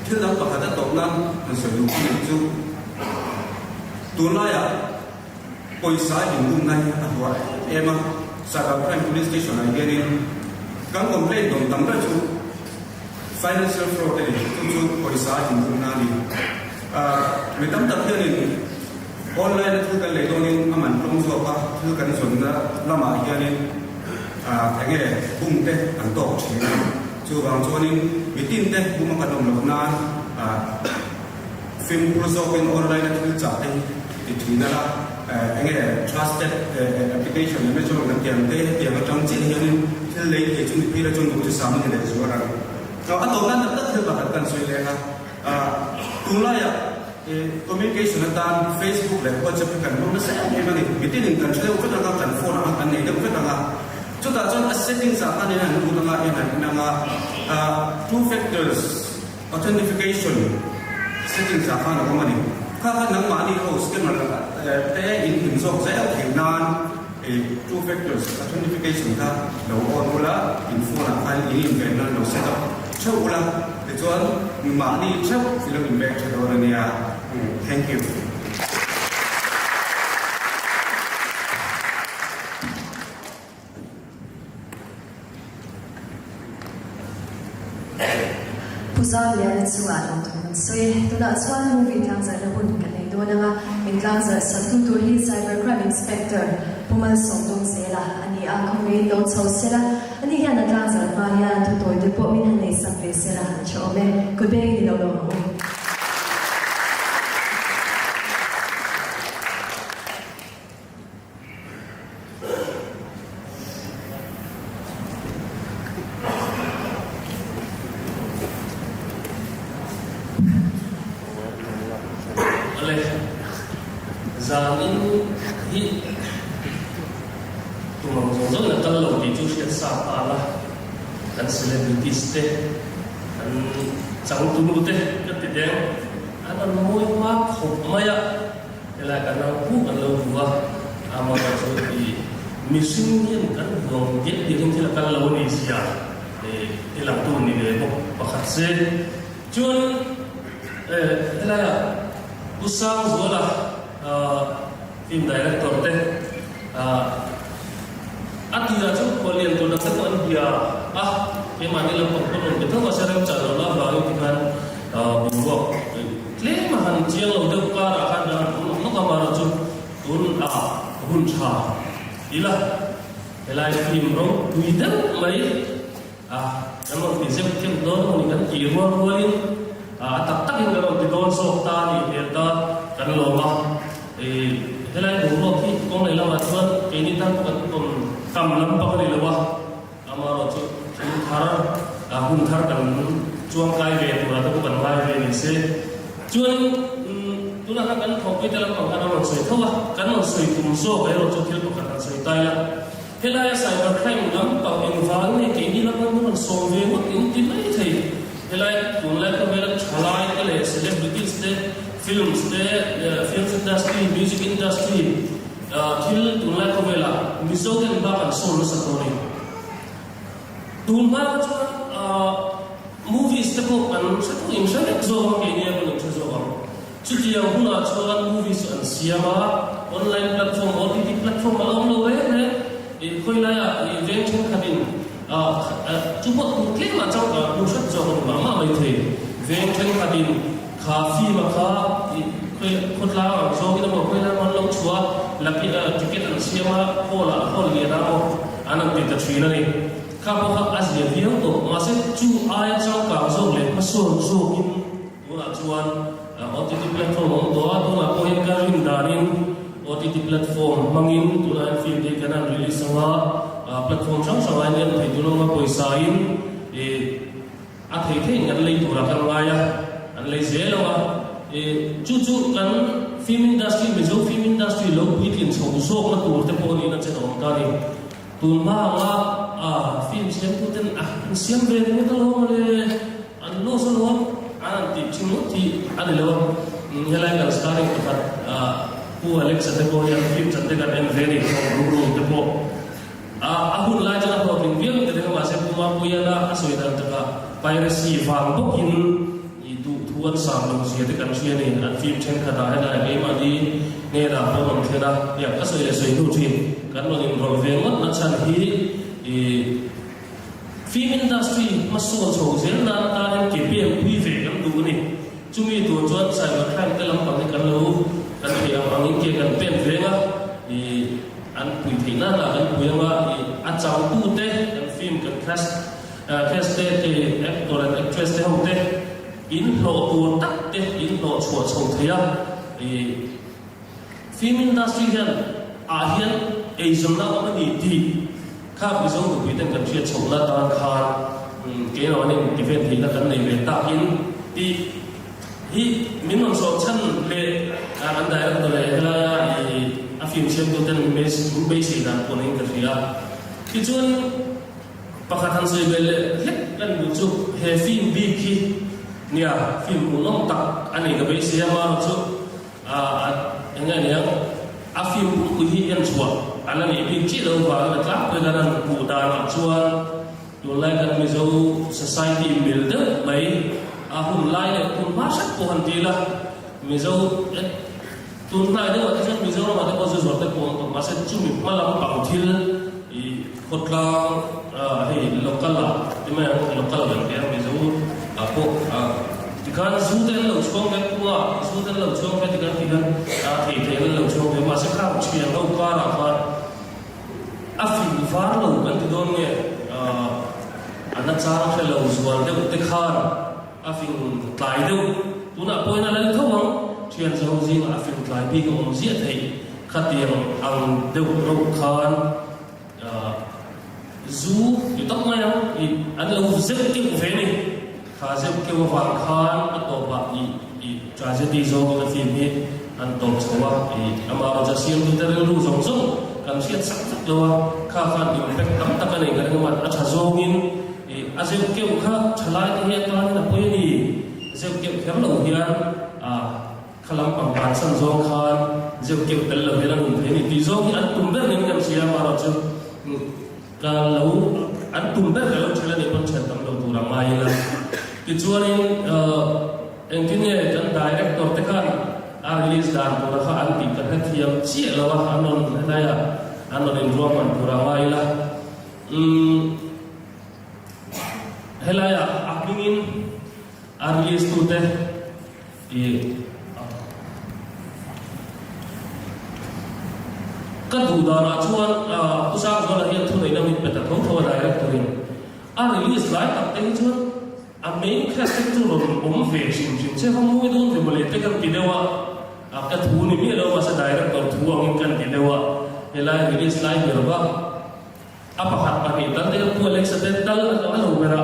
thứ đó có thể tổng năng mình sử dụng cái chú tuần này police hình dung này hoặc em Zeuh Keuh police station này cái này các complaint đồng tâm ra chú financial fraud này chú police hình dung này mình tâm tập như này online thứ cái lấy đồ nên mà mình không做吧thứ cái chuẩn đó là mà cái này cái này bung thế ăn tổ chỉ chú bằng cho nên bị tin thế bung mà đồng lộc na phim producer bên online thứ trả thế thì là cái này trusted application này cho nên tiền ở trong chỉ nên lấy thì chúng mình là chúng tôi sáng như này rồi là rồi anh tổng năng tất cả các bạn cần suy nghĩ là tương lai communication tan Facebook le WhatsApp kan nó sẽ như vậy bị tin cần sẽ không phải là cần phone anh này đâu phải là chúng ta chọn settings anh này là chúng ta là two factors authentication settings là nó có mình các năng mà đi host cái mà là thế in hình dung sẽ hiện nan two factors authentication ta đầu on là info là file in về nó set up sau là để cho mà đi sau thì là mình về cho đó là thank you.
Puzal ya na suwa lang tuman. So ito na suwa na movie kang sa labon kanay doon na nga in kang sa tutuhi cybercrime inspector pumalsong dong sila ani akong may notes ho sila ani yan na kang sa bayan tutoy po minanay sa face sila chome kubay nilolo mo.
Zanin hi tumang zong na kallo di chu siya sa pala kan celebrities te kan chang tunu te kati de ana moi ma khop maya ela kana hu kan lo wa ama ka chu di missing yen kan dong get di thil kan lo ni sia ela tu ni de bo pakhat se chun ela usang zola film director te atira chu korean to da ko an dia ke mani lam ko no ke thawa sarem chalo la ba yu kan bingwa claim han chiang lo de ka ra kan da no ka ma ra chu tun hun cha ila elai film ro twitter mai kamo fi zem kem do no ni kan ki ro ro ni tak tak in ro ti don so ta ni ta kan lo ma helai dulu ki kong lai lawa tuan ini tan kan kom kam lam pa kali lawa amaro chu thar hun thar kan chuang kai ve tu ra tu ban lai ve ni se chuan tu na kan thok pi tela pang kan soi thowa kan soi tum so kai ro chu thil pakhat an soi tai la helai cyber crime lam pa involve ne ke ni lam man so ve mo tin tin mai thei helai kun la ko vera chalai ka le celebrities te films industry music industry thil tun la ko vela miso ke ba kan so na sa to ni tun ma movies te ko an sa ko in sa zo ke ni ko ni zo ba chu ti yang huna chuan movies an siama online platform OTT platform along the way ne e khoi la ya event khabin chu bo ke ma chau ka lu sat zo ma ma mai the event khabin kha fi ma kha khoi khotla zo ki mo khoi la man lo chua la ki ticket an siama hola hol ye da mo anang ti ta thina ni kha bo kha azia viang to ma se chu aya chau ka zo le ma so zo in wa chuan OTT platform to to na ko hin ka rin darin OTT platform mangin tu na film de kana release wa platform sang sang ai nen thai tu lo ma poi sa in e a thai thai ngan lei tu ra kan wa ya an lei ze lo wa e chu chu kan film industry me zo film industry lo pi tin chho zo na tu te po ni na che om ka ni tu ma wa film sem tu ten siam ve ni ka lo le an lo so lo an ti chinu ti an lo helai kan starting to that ku Alexa te ko ya film chan te kan en very from ru te po ahun la jana ko kin viang te ma se ku ma ku ya la asoi dan ta piracy fang to in I du thuan sam lo sia te kan sia ni an film chen kha da ha da ke ma di ne da po mam the da ya asoi le soi nu thin kan lo in ro ve ngot na chan hi film industry ma so so zel na ta en ke pm pi ve kan du ni chumi tu chuan cyber crime te lam pang kan lo kan dia ang ke kan pen venga an pui thina la kan puya a chau tu te kan film kan cast te actor and actress te ho te in lo tu tak te in lo chua chho thia film industry hian hian asian na ma ni ti kha bi zong tu ten kan chia chho la tan khan ke no ni event hi na kan nei ve ta in ti hi min non so chan le an dai to le la a film chem to ten mes basic dan ko nei ka ria ki chun pakhathan sei bel le kan bu chu he film bi ki nia film ko long tak ani ka be se ma chu enga nia a film ku hi yan chua ala ni bi chi lo ba la tla ko da nan ku da na chuan to lai kan mi zo society mil de mai ahun lai le kun ma sak ko han ti la mi zo tun lai de wa chen mi zo ma de ko zo te ko to ma se chu mi ma la pa thil I khotla he local la ti ma local ban ke mi zo apo tikan su den lo chong ke kwa su den lo chong ke tikan thei lo chong ke ma se kha chi lo ka ra ka a fi var lo kan ti don nge ana chang ke lo zuan de te khan a fi tlai de tu na poina la thawang thian zo jing a fi tlai bi ko zia thei khatiang ang de ro khan zu yu tok mai an lo zep ki ve ni kha zep ke wa khan a to ba I tragedy zo ko fi mi an to chowa ama ra siam tu te ru zong zong kan siat sak sak lo kha khan impact tam tak ani kan ma a tha zo min a zep ke kha thalai te he kan na poi ni zep ke khem lo hian khalam pang pan san zo khan zep ke tel lo hian un the ni ti zo hi an tum ber nin kan siam ma ra chu kalau an tum ber lo thela ni pon chen tam lo tu ra mai la ti chuanin engineer kan director te kan release dan tu ra an ti kan thiam chi lo wa anon na ya anon in ro man tu ra mai la helaya akingin release tu te ka du da ra chuan usang zo la hian thu nei na mit peta thong thaw director in release lai tak te chuan a main cast tu rom ve shin che hom mu don ve mole te kan ti dewa ka thu ni mi lo ma sa director thu ang kan ti dewa helai release lai be ba apa hat pa ni tan te ku Alexa te tal lo mera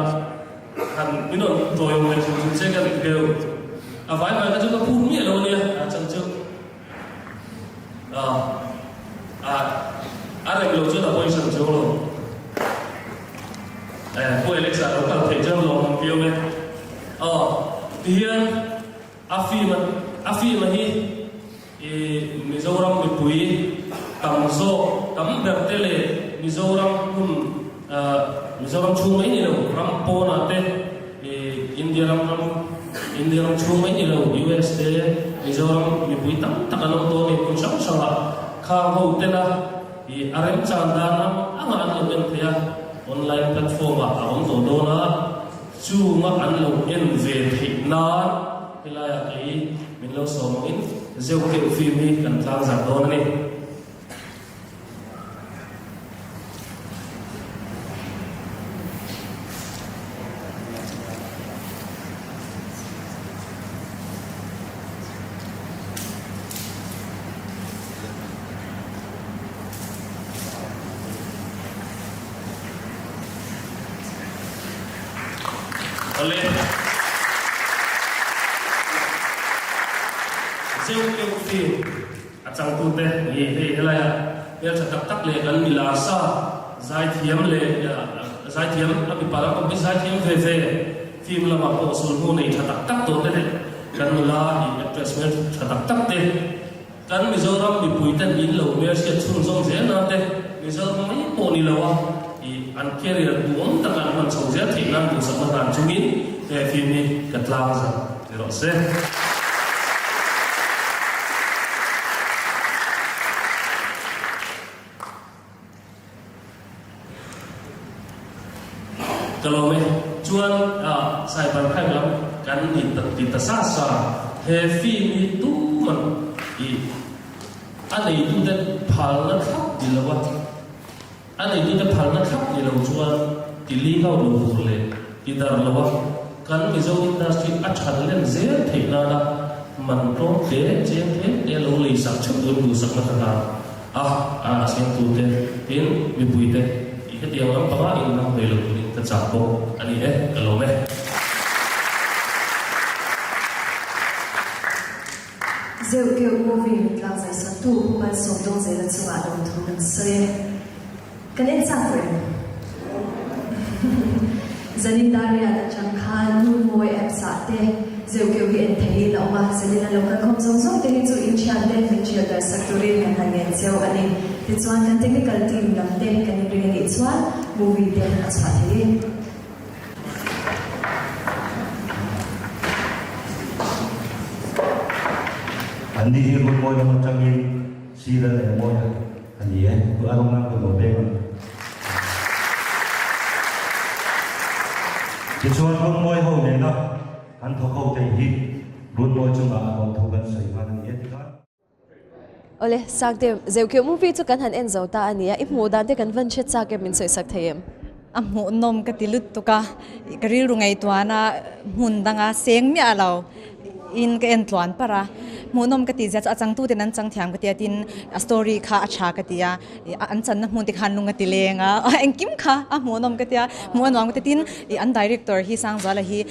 kan minun toyong mai chu che kan keu a vai vai ka chu ka pu mi lo ne a chang chu a re lo chu da poi sang chu lo poi Alexa lo ka thei chang lo mang piu me hian a fi ma hi Mizoram mi pui tam zo tam ber tele Mizoram Mizoram chung mai ni lo ram po na te India ram chung mai ni lo US te Mizoram mi pui tam takano to ni kun sang sanga kha ho te na arem chanda na anga an lo ben thia online platform a on to do na chu ma an lo en ve thi na hilaya kai min lo so mo in Zeuh Keuh phim hi kan tlang giặc đó này. Oleh Zeuh Keuh phim achang tu te ni he helaya ya chatak tak le kan milasa zai thiam abi para ko bi zai thiam ve phim lama ko sul hu nei chatak tak to te kan mila ni attachment chatak tak te kan Mizoram mi puitan in lo mer sia chung zong je na te Mizoram mai po ni lo wa an career duom tak an man chong je thi nan du sa man chungin te phim ni katlang za ro se kalau me chuan sai ban khai lam kan ni ta sa he fi mi tu man anei tu de phal na khap di lawa anei tu de phal na khap di lo chuan ti li ngau lo hur le ti dar lawa kan mi zo industry a chan len zel thei na la man to te chen te lo le sak chuk du sak na ta sen tu te tin mi pui te cái điều lắm có in năm về lực thật chặt bộ anh ấy cái lỗ mẹ
Zeuh Keuh movie lang zai sa tu man som dong zai la chunga dong thu nang sare kan en sa kwe zanin daria da chang khan nu moi ep sa te Zeuh Keuh hi en thei la ma zanin lo kan khom zong zong te hi chu in chan te fin chia da sectorin kan han ngen cheu ani ti chuan kan technical team lam te kan ring ni chuan movie te a chha thei
anh đi một môi một trăm nghìn xí lên để môi anh gì ấy bữa ăn năm của một bên chỉ cho một môi hậu này đó anh thuộc hậu tình hi một môi chúng ta còn thuộc gần sấy mà anh ấy thì đó
Ole sakte Zeuh Keuh movie chu kan han en zo ta ania I mu dan te kan van chet sa ke min soi sak theim
amu nom ka tilut to ka karil rungai tuana mun danga seng mi alo in ka en tluan para munom ka ti ja achang tu ten an chang thiam ka ti tin story kha acha ka ti ya an chan na mun ti khan lunga ti lenga engkim kha a munom ka ti ya muanwang ka tin an director hi sang zala hi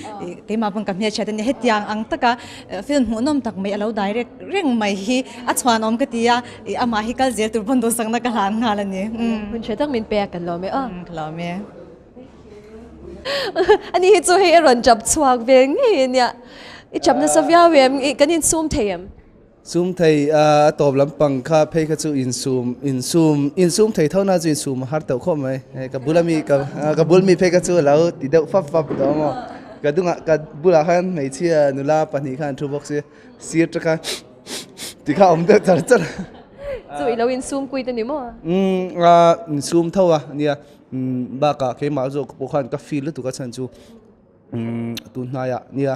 ke ma pang ka me cha ten hetiang ang taka film munom tak mai alo direct reng mai hi a chwanom ka ti ya ama hi kal zel tur bondo sang na ka han ngala ni
mun che tak min pe kan lo me
lo me
ani hi chu he ron chap chuak ve ngi nya I chap na sa via wem I kanin zoom thayam
zoom thầy tộp lắm bằng kha pay cái chữ in zoom thầy thâu na chữ in zoom har tàu không ấy cái bula mi pay cái chữ lão tí đậu phap đó mà cái đúng cái bula khan mấy chia nula pani khan thu box xia chắc khan tí kha ông được chặt chặt
chú ý lâu in zoom quy tên niệm à
in zoom thâu nia ba cái mà rồi bộ khan cái feel tụ cái chân chú tụ naya nia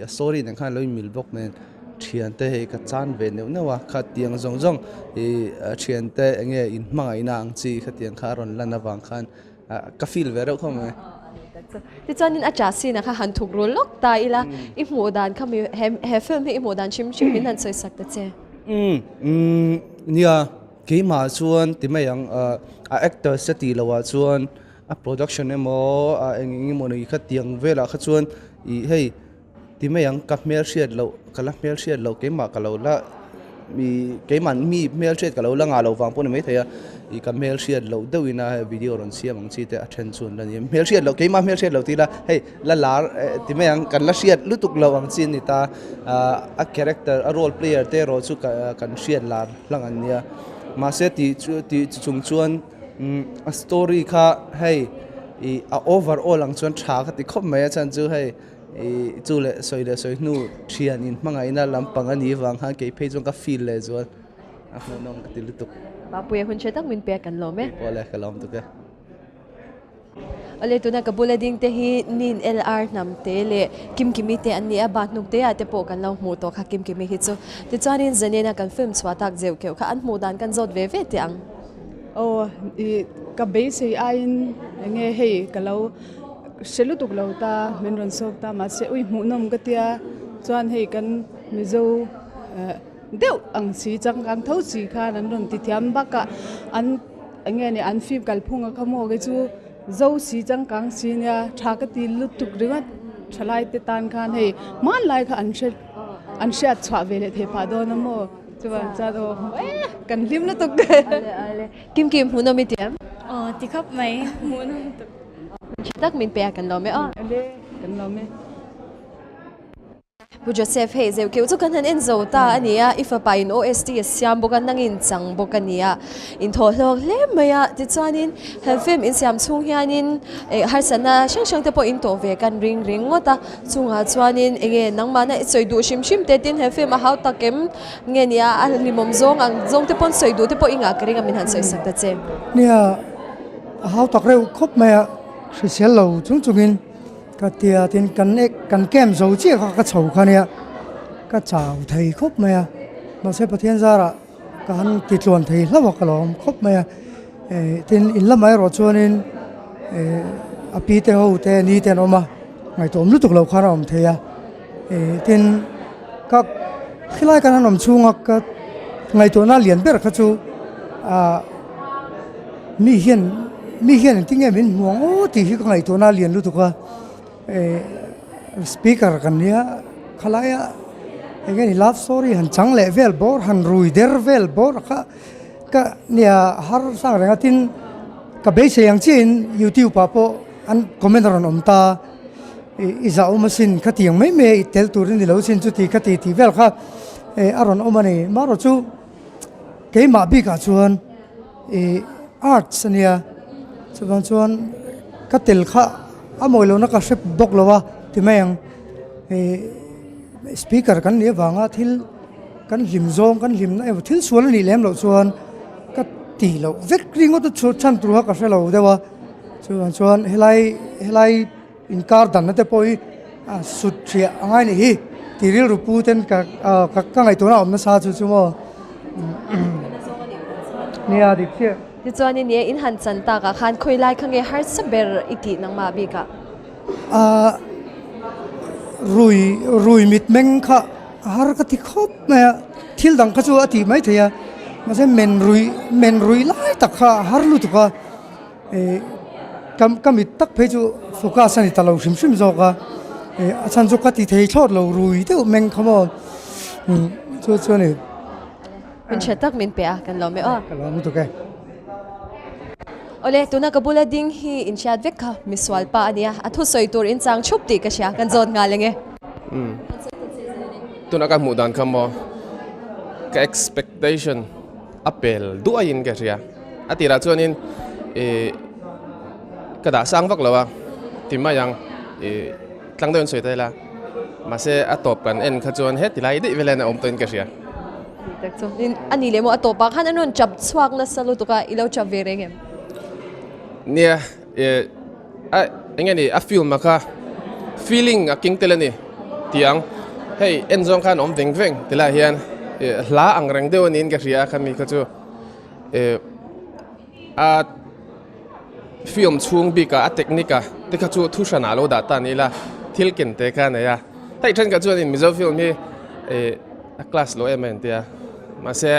sorry nang khan loi mil bok men thian te he ka chan ve neu nawa kha tiang zong zong thian te enge in hmanga inang chi kha tiang kha ron lana wang khan ka feel ve ro khom
ti chuanin acha si na kha han thuk ro lok ta ila I modan kha mi he film hi modan chim min han soi sak ta che
nia ke ma chuan ti mai ang actor se ti lawa chuan production emo engin mo ni kha tiang vela kha chuan I hei ti mai ang ka mel shed lo kala mel shed lo ke ma kalo la mi ke man mi mel shed kalo la nga lo wang pon mai thaya I ka mel shed lo deuina video ron siam ang chi te athen chun la ni mel shed lo ke ma mel shed lo ti la hei la lar ti mai ang kan la shed lutuk lo ang chin ni ta a character a role player te ro chu kan shed lar lang an nia ma se ti chung chuan a story kha hei a overall ang chuan tha kha ti khop mai chan chu hei chu le soi nu thian in manga ina lampang ani wang ha ke phei chung ka feel le chuan a hmu nom ka ti lutuk
ba puya hun chetak min pe kan lo me
pole kalam tu ke
ole tuna ka bulading te hi nin LR nam te le kim kimi te an ni abat nuk te ate po kan lo mu to kha kim kimi hi chu ti chanin zanena kan film chwatak Zeuh Keuh kha an mu dan kan zot ve ve te ang
ka base ain nge hei kalau selu tuk lo ta men ron sok ta ma se ui mu nom ka tia chuan hei kan mizo deu ang si chang kang tho si kha nan ron ti thiam ba ka an nge ni an fi kal phunga khamo ge chu zo si chang kang si nya tha ka ti lu tuk ringa thalai te tan khan hei man lai kha an sha chwa vele the pa do na mo chuan cha do kan lim na tuk
ale kim hu no mi tiam
ti khop mai mu nom tuk
chetak min pe kan lo me
ale kan lo me
bu Joseph hei Zeuh Keuh chu kan han en zo ta ania ifa pa in OST siam bokan nangin chang bokania in tholok le maya ti chanin han film in siam chung hianin har sana shang te po in to ve kan ring ngota chunga chuanin enge nangma na choi du shim te tin han film a hau takem nge nia a limom zong ang zong te pon choi du te po inga kringa min han choi sak ta che
nia hau tak reu khop maya khrisel lo chungin ka tia tin kan kem zo chi ka chho khania ka chau thei khop maya ma se pathian zara kan ti tlon thei hlawa kalom khop maya tin in lamai ro chuanin api te ho te ni te no ma ngai tom lu tuk lo khara om theya tin ka khilai kan anom chunga ka ngai to na lian ber kha chu mi hian tinge min muang o ti hi ka ngai to na lian lu tuka speaker kan nia khalaya again love story han chang le vel bor han rui der vel bor ka nia har sang renga tin ka be se yang chin YouTube pa po an comment ron om ta iza omasin khatiang mai me tel turin ni lo sin chu ti khati ti vel kha aron omani maro chu ke ma bi ka chuan arts nia chuan ka tel kha amoi lo na ka shep bok lowa ti mayang speaker kan ni wanga thil kan lim zong kan lim na thil sual ni lem lo chuan ka ti lo vek ringo to chu chan tru ha ka shelo dewa chuan helai in kar dan na te poi sut thia angai ni hi tiril rupu ten ka ngai to na om na sa chu mo nia dik che
ti chuanin ni in han chan ta ka khan khoilai khange har saber iti nang ma bi ka
rui mit meng kha har ka ti khop na thil dang ka chu ati mai theya ma se men rui lai tak kha har lu tu ka kam mit tak phe chu focus ani ta lo sim zo ka achan chu ka ti thei thot lo rui te meng khamo chu ni
min chetak min pe kan lo me
kan lo mu tu ke
ole tuna ka bulading hi in chat vek kha miswal pa ania athu soi tur in chang chup ti ka sha kan zon nga lenge
tuna ka mu dan khamo ka expectation apel du ayin ka ria atira chuanin kada sang vak lawa timma yang tlang don soi la ma se atop kan en kha chuan he tilai de velena om ton ka ria
tak chu in ani le mo atopa khan anon chap chwak na salu to ka ilo chap ve rengem
nia engeni a film maka feeling a king telani tiang hey en zong khan om veng tila hian hla ang rang deu nin ka ria khami ka chu a film chung bi ka a technique te ka chu thu shana lo da ta ni la thil ken te ka na ya tai than ka chu in mizo film hi a class lo emen tia ma se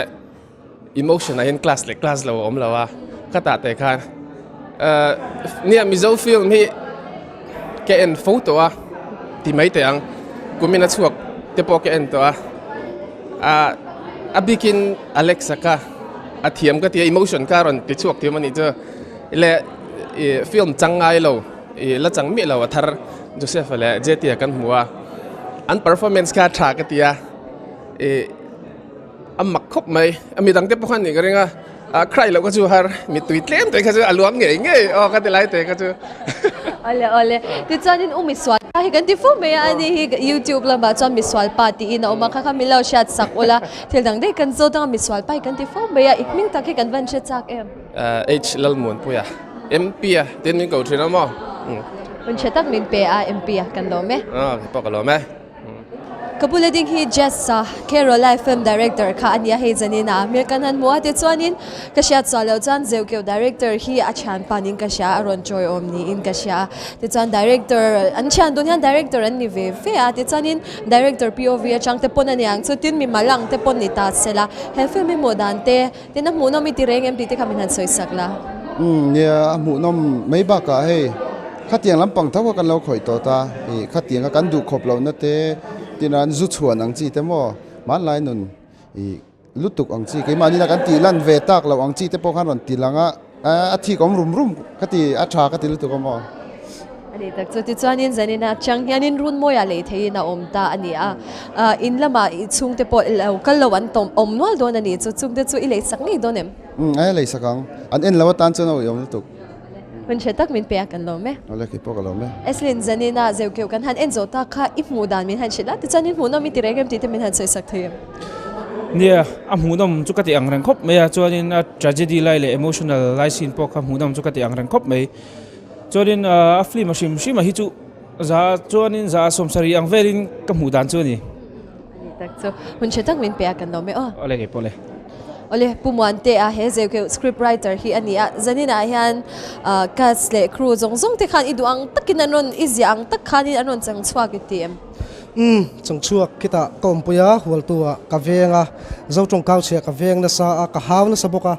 emotion a in class lo om lawa ka ta te khan เนี่ยมิโซฟิลมีแกเอ็นโฟตัวที่ไม่แต่งกูมีนัดชวกเตปแกเอ็นตัวบิกินอเล็กซ์ก็เทียมก็ที่อิโมชันการันติดชวกที่มันนี่เจอและฟิล์มจังไงเราแล้วจังมีเราทาร์โจเซฟและเจติกันหัวอันเพอร์ฟอร์แมนซ์การฉากก็ที่มักคบไหมมีตั้งแต่พวกนี้ก็เรื่องใครเราก็จูฮาร์มีทวิตเล่มแต่ก็จูอารมณ์เงี้ยก็แต่ไรแต่ก็จู
ole ti chuanin umiswal hi kan ti fu me ani hi YouTube la ba chuan miswal pa ti in oma kha milau shat sak ola thil dang dei kan zo dang miswal pa kan ti fu me ya ikming tak hi kan van che chak em
H lalmun puya MP tin min ko thina mo
un che tak min pe a MP kan lo me
pa ka lo me
kabula ding hi Jessa Caroline film director kha ania he zanina mir kan han muate chuanin ka sha chalo chan Zeuh Keuh director hi a chan panin ka sha aron choi omni in ka sha te chan director an chan dun han director an ni ve fe a te chanin director POV a chang te pon ani ang chutin mi malang te pon ni ta sela he film mi modan te na mu no mi ti reng em ti te khamin han soi sakla
เนี่ยหมู่น้อมไม่บ้ากะให้ขัดเตียงลำปังเท่ากันเราข่อยต่อตาขัดเตียงกันดูขบเรานั่นเต้ที่นั้นจุดชวนอังจีแต่ว่ามันหลายนุ่นลุตุกอังจีกี่มานี่นะกันตีลั่นเวตักเราอังจีแต่พวกเขาหล่นตีลังอาทิตย์ก็รุ่มขัดตีอาชาขัดตีลุตุกก็มั่ว
อันนี้ตักจุดที่ชวนนินจันนะจังยันินรุ่นมวยอะไรเทียนอมตาอันนี้อินละมาชุ่งเตปอเราก็เราวันตอมอมนวลโดนอันนี้ชุ่งเตจุอิเลสักนี่โดนเอ็ม
เลยสักครั้งอันเอ็นเราว่าตันจนเอายอมลุตุก
มันเชตักมินเปียกันลมไหม
อะไรกี่พวกเราไหม
เอสลินจันนี่นะZeuh Keuhกันหันเอ็นโซตาค่ะอิฟมูดานมินหันเชลัดแต่จันนี่หูน้องมีติเรกมติเตมินหันใส่สักที
เนี่ยหูน้องจุกติอังรังคบไม่จวนนี่tragedy ไล่เลย emotional ไล่ซีนพวกหูน้องจุกติอังรังคบไม่จวนนี่ฟิล์มชิมฮิจูจะจวนนี่จะสมศรีอังเวรินกับหูดานจวนนี่
ตักจูมันเชตักมินเปียกันลมไหม
อะไรกี่พอเลย
ole pumuante a he Zeuh Keuh script writer hi ania zanina hian cast le crew zong te khan idu ang takin anon izia ang tak khanin anon chang chhuak itiem
chang chuak kita kompuya hol tua ka venga zo chong kau che ka veng na sa ka haw na sa boka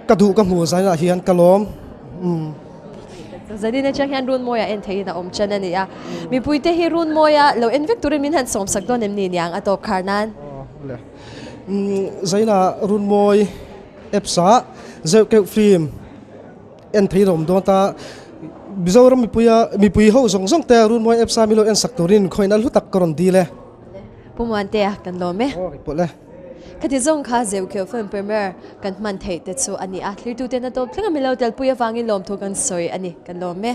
ka du ka mu zaina hian kalom
zanina chang hian run moya en theina om chanani ya mi puite hi run moya lo en vector min han som sak don em ni niang ato kharnan
zaina run moi epsa Zeuh Keuh film en thei rom don ta bizoram mi pui ho zong te run moi epsa milo en saktorin khoina lutak karon dile
pumuante kan lo me
pole
kati zong kha Zeuh Keuh film premiere kan man thei te chu ani a thlir tu te na to tlenga milo tel puya wangin lom thu kan soi ani kan lo me